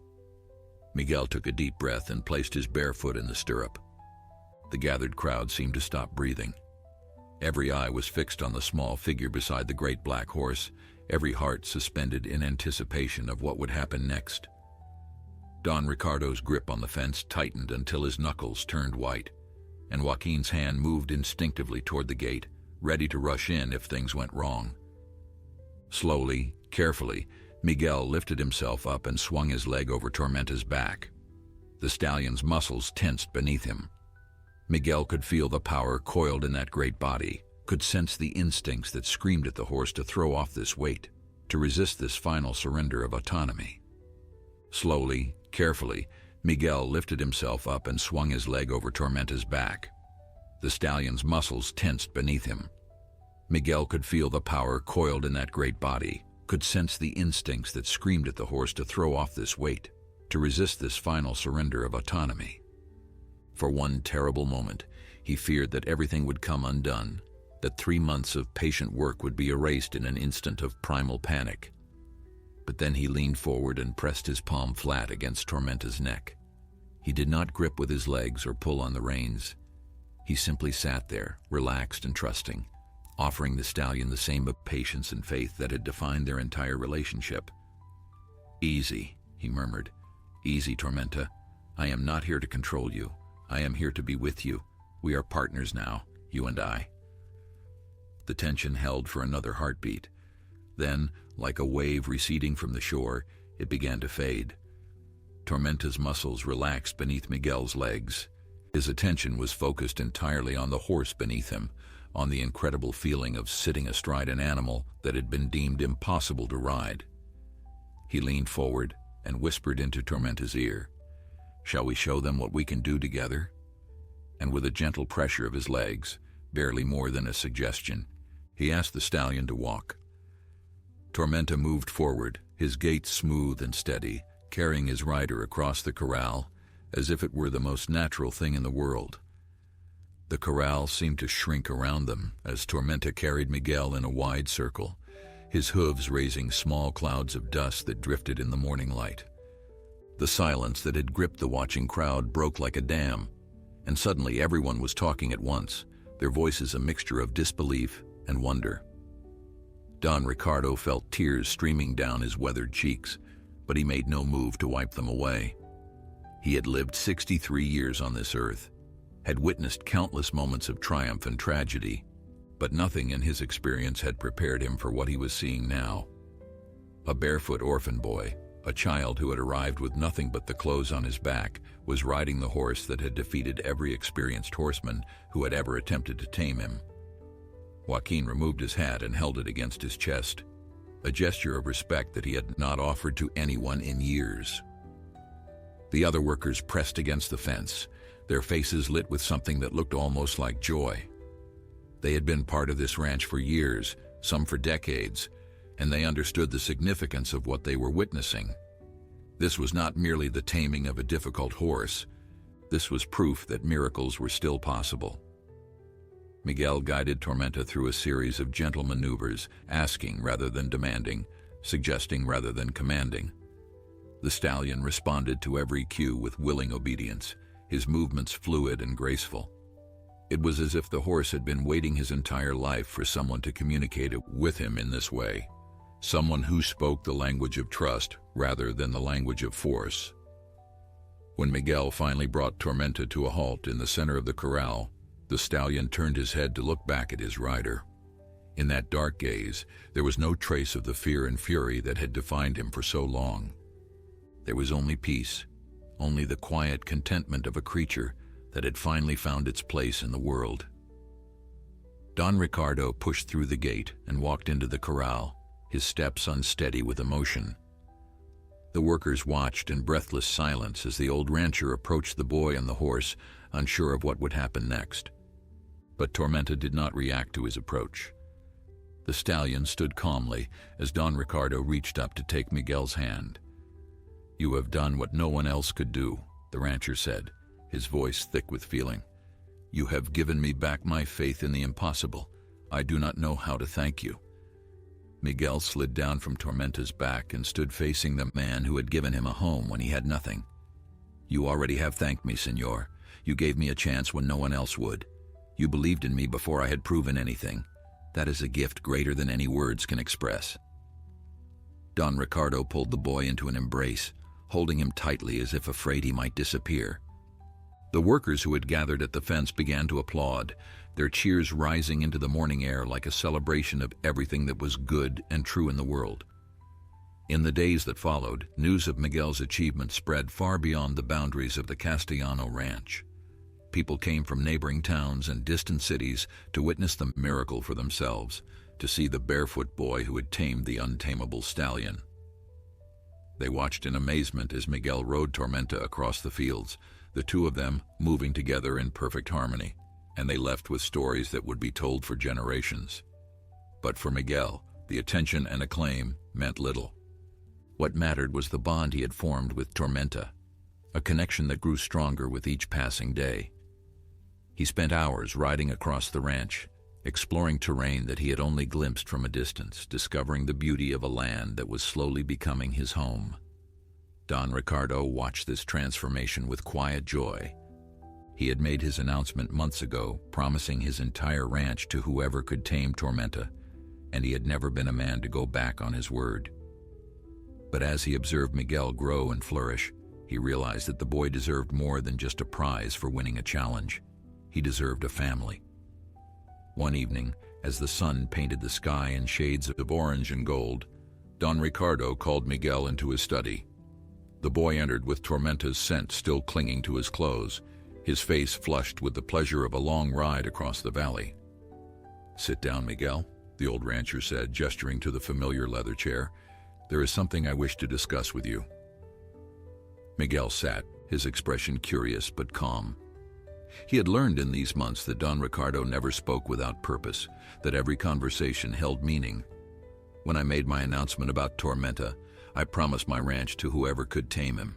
Miguel took a deep breath and placed his bare foot in the stirrup. The gathered crowd seemed to stop breathing. Every eye was fixed on the small figure beside the great black horse, every heart suspended in anticipation of what would happen next. Don Ricardo's grip on the fence tightened until his knuckles turned white, and Joaquin's hand moved instinctively toward the gate, ready to rush in if things went wrong. Slowly, carefully, Miguel lifted himself up and swung his leg over Tormenta's back. The stallion's muscles tensed beneath him. Miguel could feel the power coiled in that great body, could sense the instincts that screamed at the horse to throw off this weight, to resist this final surrender of autonomy. Slowly, carefully, Miguel lifted himself up and swung his leg over Tormenta's back. The stallion's muscles tensed beneath him. Miguel could feel the power coiled in that great body, could sense the instincts that screamed at the horse to throw off this weight, to resist this final surrender of autonomy. For one terrible moment, he feared that everything would come undone, that 3 months of patient work would be erased in an instant of primal panic. But then he leaned forward and pressed his palm flat against Tormenta's neck. He did not grip with his legs or pull on the reins. He simply sat there, relaxed and trusting, offering the stallion the same patience and faith that had defined their entire relationship. "Easy," he murmured. "Easy, Tormenta. I am not here to control you. I am here to be with you. We are partners now, you and I." The tension held for another heartbeat. Then, like a wave receding from the shore, it began to fade. Tormenta's muscles relaxed beneath Miguel's legs. His attention was focused entirely on the horse beneath him, on the incredible feeling of sitting astride an animal that had been deemed impossible to ride. He leaned forward and whispered into Tormenta's ear, "Shall we show them what we can do together?" And with a gentle pressure of his legs, barely more than a suggestion, he asked the stallion to walk. Tormenta moved forward, his gait smooth and steady, carrying his rider across the corral as if it were the most natural thing in the world. The corral seemed to shrink around them as Tormenta carried Miguel in a wide circle, his hooves raising small clouds of dust that drifted in the morning light. The silence that had gripped the watching crowd broke like a dam, and suddenly everyone was talking at once, their voices a mixture of disbelief and wonder. Don Ricardo felt tears streaming down his weathered cheeks, but he made no move to wipe them away. He had lived 63 years on this earth, had witnessed countless moments of triumph and tragedy, but nothing in his experience had prepared him for what he was seeing now. A barefoot orphan boy, a child who had arrived with nothing but the clothes on his back, was riding the horse that had defeated every experienced horseman who had ever attempted to tame him. Joaquin removed his hat and held it against his chest, a gesture of respect that he had not offered to anyone in years. The other workers pressed against the fence, their faces lit with something that looked almost like joy. They had been part of this ranch for years, some for decades, and they understood the significance of what they were witnessing. This was not merely the taming of a difficult horse. This was proof that miracles were still possible. Miguel guided Tormenta through a series of gentle maneuvers, asking rather than demanding, suggesting rather than commanding. The stallion responded to every cue with willing obedience, his movements fluid and graceful. It was as if the horse had been waiting his entire life for someone to communicate it with him in this way, someone who spoke the language of trust rather than the language of force. When Miguel finally brought Tormenta to a halt in the center of the corral, the stallion turned his head to look back at his rider. In that dark gaze, there was no trace of the fear and fury that had defined him for so long. There was only peace, only the quiet contentment of a creature that had finally found its place in the world. Don Ricardo pushed through the gate and walked into the corral, his steps unsteady with emotion. The workers watched in breathless silence as the old rancher approached the boy and the horse, unsure of what would happen next. But Tormenta did not react to his approach. The stallion stood calmly as Don Ricardo reached up to take Miguel's hand. "You have done what no one else could do," the rancher said, his voice thick with feeling. "You have given me back my faith in the impossible. I do not know how to thank you." Miguel slid down from Tormenta's back and stood facing the man who had given him a home when he had nothing. "You already have thanked me, senor. You gave me a chance when no one else would. You believed in me before I had proven anything. That is a gift greater than any words can express." Don Ricardo pulled the boy into an embrace, holding him tightly as if afraid he might disappear. The workers who had gathered at the fence began to applaud, their cheers rising into the morning air like a celebration of everything that was good and true in the world. In the days that followed, news of Miguel's achievement spread far beyond the boundaries of the Castellano Ranch. People came from neighboring towns and distant cities to witness the miracle for themselves, to see the barefoot boy who had tamed the untamable stallion. They watched in amazement as Miguel rode Tormenta across the fields, the two of them moving together in perfect harmony. and they left with stories that would be told for generations. But for Miguel, the attention and acclaim meant little. What mattered was the bond he had formed with Tormenta, a connection that grew stronger with each passing day. He spent hours riding across the ranch, exploring terrain that he had only glimpsed from a distance, discovering the beauty of a land that was slowly becoming his home. Don Ricardo watched this transformation with quiet joy. He had made his announcement months ago, promising his entire ranch to whoever could tame Tormenta, and he had never been a man to go back on his word. But as he observed Miguel grow and flourish, he realized that the boy deserved more than just a prize for winning a challenge. He deserved a family. One evening, as the sun painted the sky in shades of orange and gold, Don Ricardo called Miguel into his study. The boy entered with Tormenta's scent still clinging to his clothes, his face flushed with the pleasure of a long ride across the valley. "Sit down, Miguel," the old rancher said, gesturing to the familiar leather chair. "There is something I wish to discuss with you." Miguel sat, his expression curious but calm. He had learned in these months that Don Ricardo never spoke without purpose, that every conversation held meaning. "When I made my announcement about Tormenta, I promised my ranch to whoever could tame him.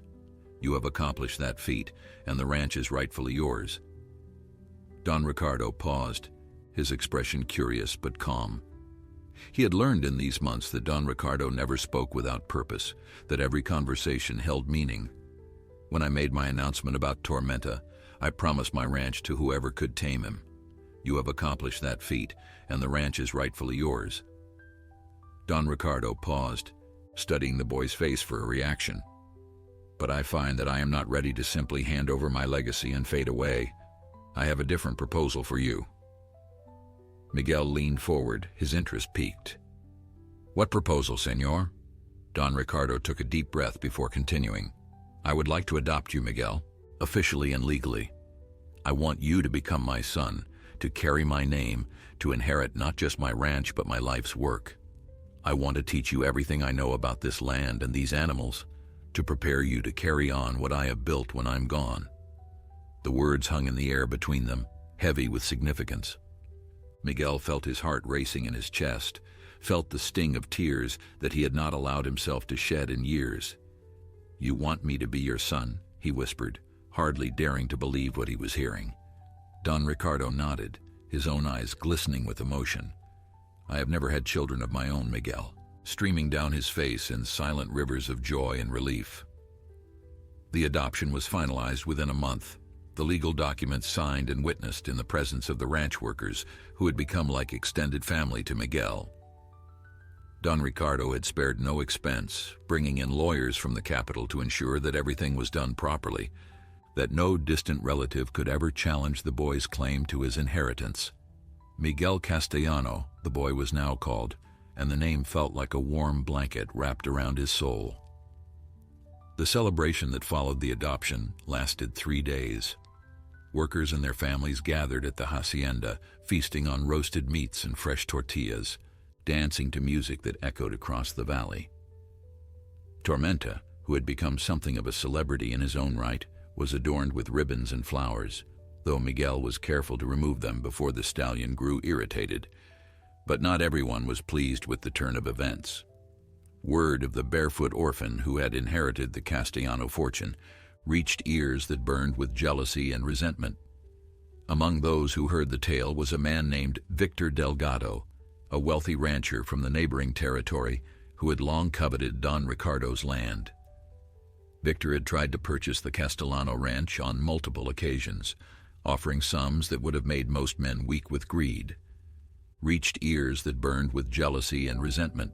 You have accomplished that feat, and the ranch is rightfully yours." Don Ricardo paused, his expression curious but calm. He had learned in these months that Don Ricardo never spoke without purpose, that every conversation held meaning. "When I made my announcement about Tormenta, I promised my ranch to whoever could tame him. You have accomplished that feat, and the ranch is rightfully yours." Don Ricardo paused, studying the boy's face for a reaction. "But I find that I am not ready to simply hand over my legacy and fade away. I have a different proposal for you." Miguel leaned forward, his interest piqued. "What proposal, senor?" Don Ricardo took a deep breath before continuing. "I would like to adopt you, Miguel, officially and legally. I want you to become my son, to carry my name, to inherit not just my ranch but my life's work. I want to teach you everything I know about this land and these animals, to prepare you to carry on what I have built when I'm gone." The words hung in the air between them, heavy with significance. Miguel felt his heart racing in his chest, felt the sting of tears that he had not allowed himself to shed in years. "You want me to be your son?" he whispered, hardly daring to believe what he was hearing. Don Ricardo nodded, his own eyes glistening with emotion. "I have never had children of my own, Miguel," streaming down his face in silent rivers of joy and relief. The adoption was finalized within a month, the legal documents signed and witnessed in the presence of the ranch workers who had become like extended family to Miguel. Don Ricardo had spared no expense, bringing in lawyers from the capital to ensure that everything was done properly, that no distant relative could ever challenge the boy's claim to his inheritance. Miguel Castellano, the boy was now called, and the name felt like a warm blanket wrapped around his soul. The celebration that followed the adoption lasted 3 days. Workers and their families gathered at the hacienda, feasting on roasted meats and fresh tortillas, dancing to music that echoed across the valley. Tormenta, who had become something of a celebrity in his own right, was adorned with ribbons and flowers, though Miguel was careful to remove them before the stallion grew irritated. But not everyone was pleased with the turn of events. Word of the Barefoot orphan who had inherited the Castellano fortune reached ears that burned with jealousy and resentment. Among those who heard the tale was a man named Victor Delgado, a wealthy rancher from the neighboring territory who had long coveted Don Ricardo's land. Victor had tried to purchase the Castellano ranch on multiple occasions, offering sums that would have made most men weak with greed. Reached ears that burned with jealousy and resentment.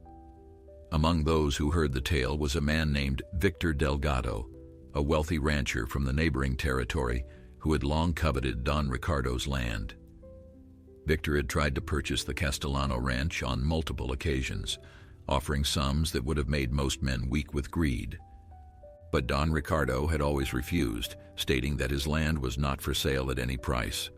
Among those who heard the tale was a man named Victor Delgado, a wealthy rancher from the neighboring territory who had long coveted Don Ricardo's land. Victor had tried to purchase the Castellano ranch on multiple occasions, offering sums that would have made most men weak with greed. But Don Ricardo had always refused, stating that his land was not for sale at any price.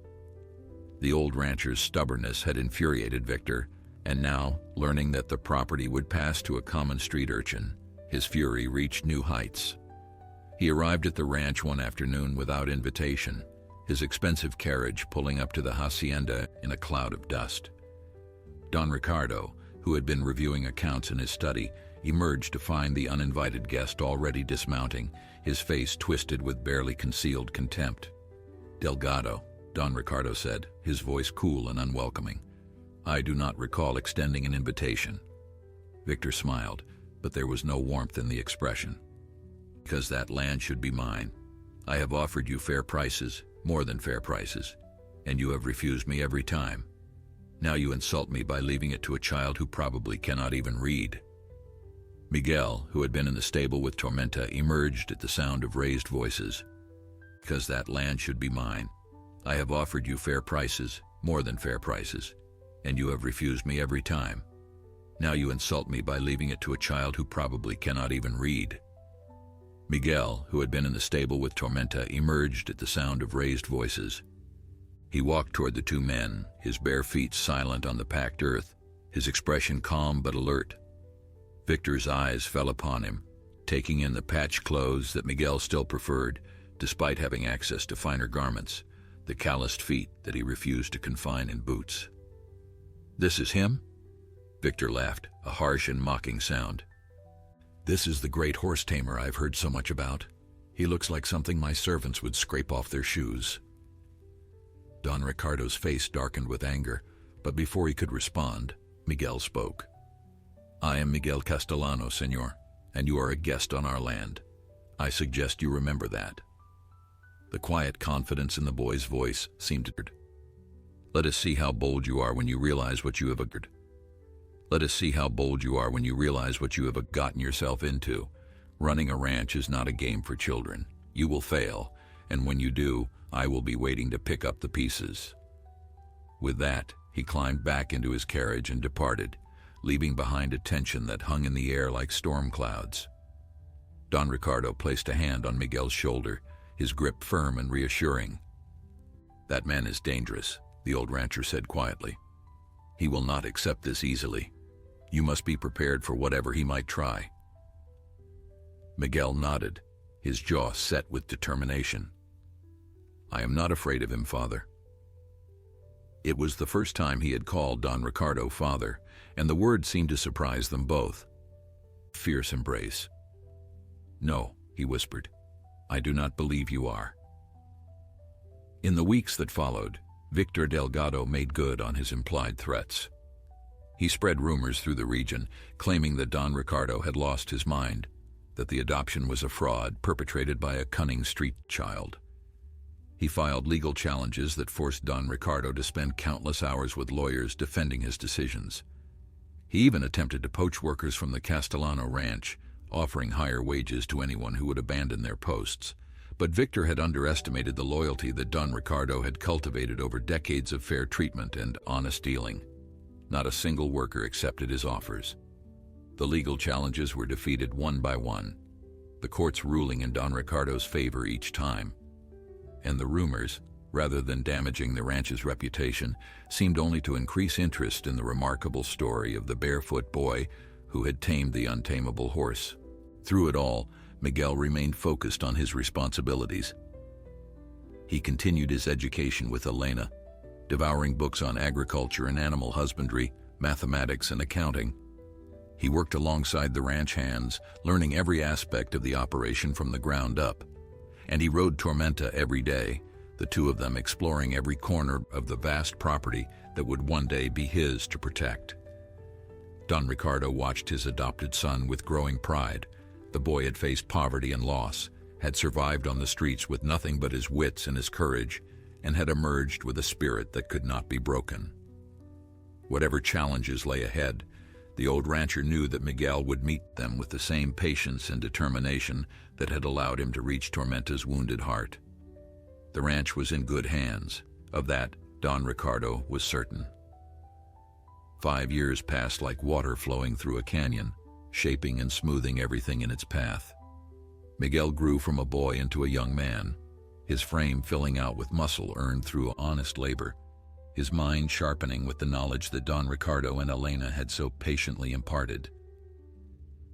The old rancher's stubbornness had infuriated Victor, and now, learning that the property would pass to a common street urchin, his fury reached new heights. He arrived at the ranch one afternoon without invitation, his expensive carriage pulling up to the hacienda in a cloud of dust. Don Ricardo, who had been reviewing accounts in his study, emerged to find the uninvited guest already dismounting, his face twisted with barely concealed contempt. "Delgado," Don Ricardo said, his voice cool and unwelcoming. "I do not recall extending an invitation." Victor smiled, but there was no warmth in the expression. "Because that land should be mine. I have offered you fair prices, more than fair prices, and you have refused me every time. Now you insult me by leaving it to a child who probably cannot even read." Miguel, who had been in the stable with Tormenta, emerged at the sound of raised voices. "Because that land should be mine. I have offered you fair prices, more than fair prices, and you have refused me every time. Now you insult me by leaving it to a child who probably cannot even read." Miguel, who had been in the stable with Tormenta, emerged at the sound of raised voices. He walked toward the two men, his bare feet silent on the packed earth, his expression calm but alert. Victor's eyes fell upon him, taking in the patched clothes that Miguel still preferred, despite having access to finer garments, the calloused feet that he refused to confine in boots. "This is him?" Victor laughed, a harsh and mocking sound. "This is the great horse tamer I've heard so much about. He looks like something my servants would scrape off their shoes." Don Ricardo's face darkened with anger, but before he could respond, Miguel spoke. "I am Miguel Castellano, senor, and you are a guest on our land. I suggest you remember that." The quiet confidence in the boy's voice seemed to hurt. "Let us see how bold you are when you realize what you have occurred. Let us see how bold you are when you realize what you have gotten yourself into. Running a ranch is not a game for children. You will fail, and when you do, I will be waiting to pick up the pieces." With that, he climbed back into his carriage and departed, leaving behind a tension that hung in the air like storm clouds. Don Ricardo placed a hand on Miguel's shoulder, his grip firm and reassuring. "That man is dangerous," the old rancher said quietly. "He will not accept this easily. You must be prepared for whatever he might try." Miguel nodded, his jaw set with determination. "I am not afraid of him, father." It was the first time he had called Don Ricardo father, and the word seemed to surprise them both. Fierce embrace. "No," he whispered. "I do not believe you are." In the weeks that followed, Victor Delgado made good on his implied threats. He spread rumors through the region, claiming that Don Ricardo had lost his mind, that the adoption was a fraud perpetrated by a cunning street child. He filed legal challenges that forced Don Ricardo to spend countless hours with lawyers defending his decisions. He even attempted to poach workers from the Castellano ranch, offering higher wages to anyone who would abandon their posts. But Victor had underestimated the loyalty that Don Ricardo had cultivated over decades of fair treatment and honest dealing. Not a single worker accepted his offers. The legal challenges were defeated one by one, the courts ruling in Don Ricardo's favor each time. And the rumors, rather than damaging the ranch's reputation, seemed only to increase interest in the remarkable story of the Barefoot boy who had tamed the untamable horse. Through it all, Miguel remained focused on his responsibilities. He continued his education with Elena, devouring books on agriculture and animal husbandry, mathematics and accounting. He worked alongside the ranch hands, learning every aspect of the operation from the ground up. And he rode Tormenta every day, the two of them exploring every corner of the vast property that would one day be his to protect. Don Ricardo watched his adopted son with growing pride. The boy had faced poverty and loss, had survived on the streets with nothing but his wits and his courage, and had emerged with a spirit that could not be broken. Whatever challenges lay ahead, the old rancher knew that Miguel would meet them with the same patience and determination that had allowed him to reach Tormenta's wounded heart. The ranch was in good hands. Of that, Don Ricardo was certain. 5 years passed like water flowing through a canyon, shaping and smoothing everything in its path. Miguel grew from a boy into a young man, his frame filling out with muscle earned through honest labor, his mind sharpening with the knowledge that Don Ricardo and Elena had so patiently imparted.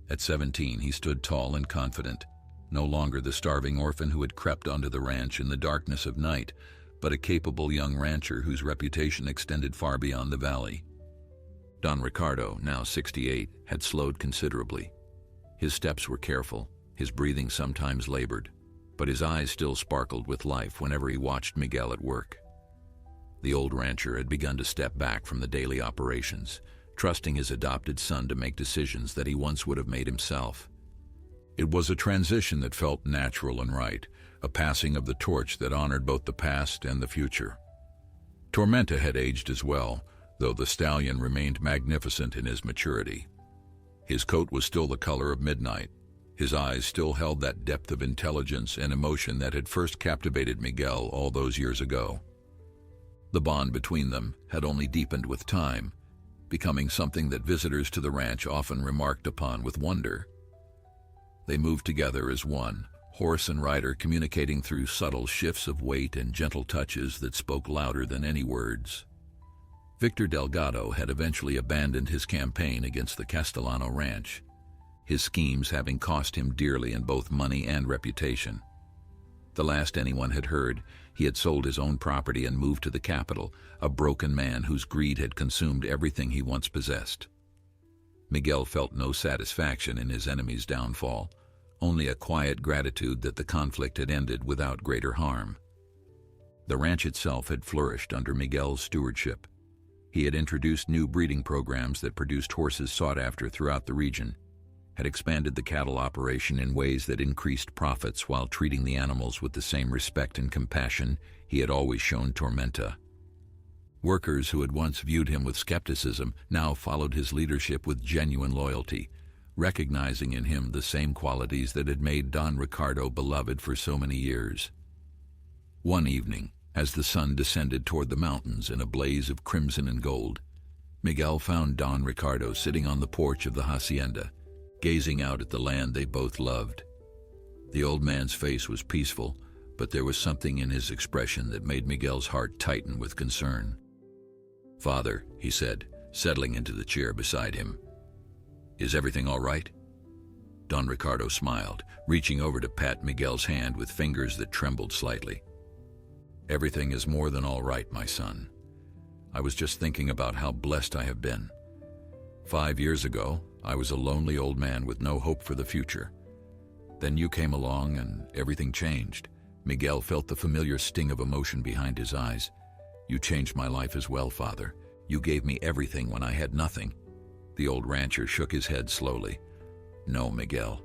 At 17, he stood tall and confident, no longer the starving orphan who had crept onto the ranch in the darkness of night, but a capable young rancher whose reputation extended far beyond the valley. Don Ricardo, now 68, had slowed considerably. His steps were careful, his breathing sometimes labored, but his eyes still sparkled with life whenever he watched Miguel at work. The old rancher had begun to step back from the daily operations, trusting his adopted son to make decisions that he once would have made himself. It was a transition that felt natural and right, a passing of the torch that honored both the past and the future. Tormenta had aged as well, though the stallion remained magnificent in his maturity. His coat was still the color of midnight. His eyes still held that depth of intelligence and emotion that had first captivated Miguel all those years ago. The bond between them had only deepened with time, becoming something that visitors to the ranch often remarked upon with wonder. They moved together as one, horse and rider communicating through subtle shifts of weight and gentle touches that spoke louder than any words. Victor Delgado had eventually abandoned his campaign against the Castellano ranch, his schemes having cost him dearly in both money and reputation. The last anyone had heard, he had sold his own property and moved to the capital, a broken man whose greed had consumed everything he once possessed. Miguel felt no satisfaction in his enemy's downfall, only a quiet gratitude that the conflict had ended without greater harm. The ranch itself had flourished under Miguel's stewardship. He had introduced new breeding programs that produced horses sought after throughout the region, had expanded the cattle operation in ways that increased profits while treating the animals with the same respect and compassion he had always shown Tormenta. Workers who had once viewed him with skepticism now followed his leadership with genuine loyalty, recognizing in him the same qualities that had made Don Ricardo beloved for so many years. One evening, as the sun descended toward the mountains in a blaze of crimson and gold, Miguel found Don Ricardo sitting on the porch of the hacienda, gazing out at the land they both loved. The old man's face was peaceful, but there was something in his expression that made Miguel's heart tighten with concern. "Father," he said, settling into the chair beside him, "is everything all right?" Don Ricardo smiled, reaching over to pat Miguel's hand with fingers that trembled slightly. "Everything is more than all right, my son. I was just thinking about how blessed I have been. 5 years ago, I was a lonely old man with no hope for the future. Then you came along and everything changed." Miguel felt the familiar sting of emotion behind his eyes. "You changed my life as well, Father. You gave me everything when I had nothing." The old rancher shook his head slowly. "No, Miguel.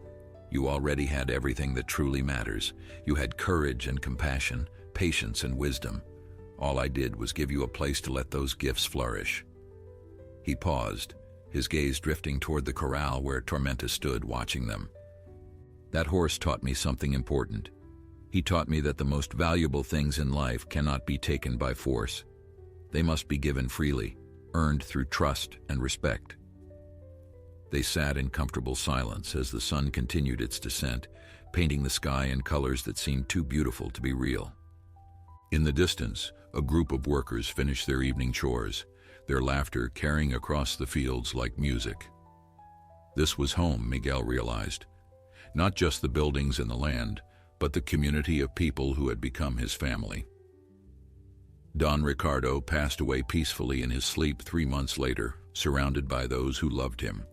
You already had everything that truly matters. You had courage and compassion, patience and wisdom. All I did was give you a place to let those gifts flourish." He paused, his gaze drifting toward the corral where Tormenta stood watching them. "That horse taught me something important. He taught me that the most valuable things in life cannot be taken by force. They must be given freely, earned through trust and respect." They sat in comfortable silence as the sun continued its descent, painting the sky in colors that seemed too beautiful to be real. In the distance, a group of workers finished their evening chores, their laughter carrying across the fields like music. This was home, Miguel realized. Not just the buildings and the land, but the community of people who had become his family. Don Ricardo passed away peacefully in his sleep 3 months later, surrounded by those who loved him.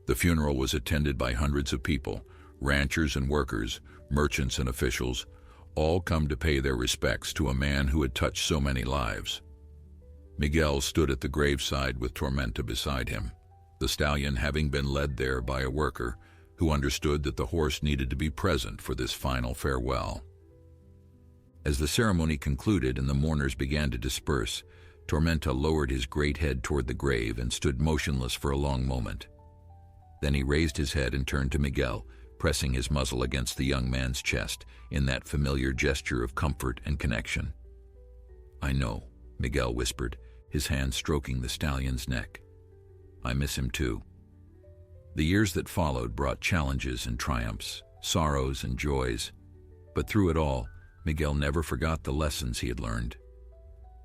The funeral was attended by hundreds of people, ranchers and workers, merchants and officials, all come to pay their respects to a man who had touched so many lives. Miguel stood at the graveside with Tormenta beside him, the stallion having been led there by a worker who understood that the horse needed to be present for this final farewell. As the ceremony concluded and the mourners began to disperse, Tormenta lowered his great head toward the grave and stood motionless for a long moment. Then he raised his head and turned to Miguel, pressing his muzzle against the young man's chest in that familiar gesture of comfort and connection. "I know," Miguel whispered, his hand stroking the stallion's neck. "I miss him too." The years that followed brought challenges and triumphs, sorrows and joys, but through it all, Miguel never forgot the lessons he had learned.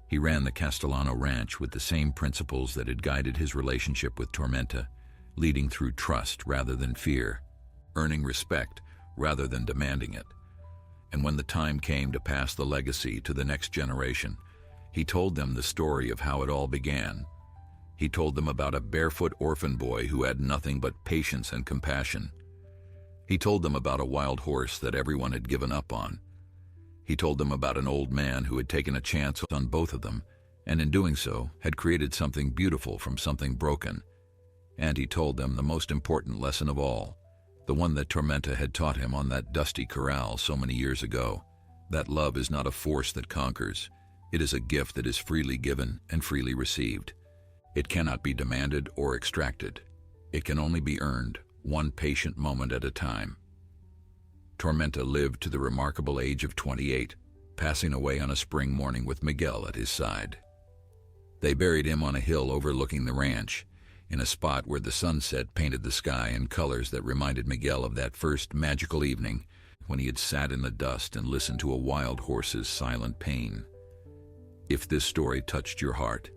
He ran the Castellano ranch with the same principles that had guided his relationship with Tormenta, leading through trust rather than fear, earning respect rather than demanding it. And when the time came to pass the legacy to the next generation, he told them the story of how it all began. He told them about a barefoot orphan boy who had nothing but patience and compassion. He told them about a wild horse that everyone had given up on. He told them about an old man who had taken a chance on both of them, and in doing so, had created something beautiful from something broken. And he told them the most important lesson of all, the one that Tormenta had taught him on that dusty corral so many years ago, that love is not a force that conquers. It is a gift that is freely given and freely received. It cannot be demanded or extracted. It can only be earned, one patient moment at a time. Tormenta lived to the remarkable age of 28, passing away on a spring morning with Miguel at his side. They buried him on a hill overlooking the ranch, in a spot where the sunset painted the sky in colors that reminded Miguel of that first magical evening when he had sat in the dust and listened to a wild horse's silent pain. If this story touched your heart,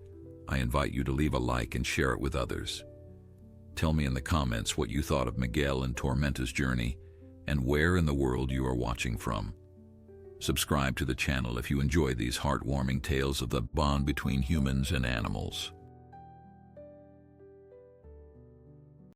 I invite you to leave a like and share it with others. Tell me in the comments what you thought of Miguel and Tormenta's journey and where in the world you are watching from. Subscribe to the channel if you enjoy these heartwarming tales of the bond between humans and animals.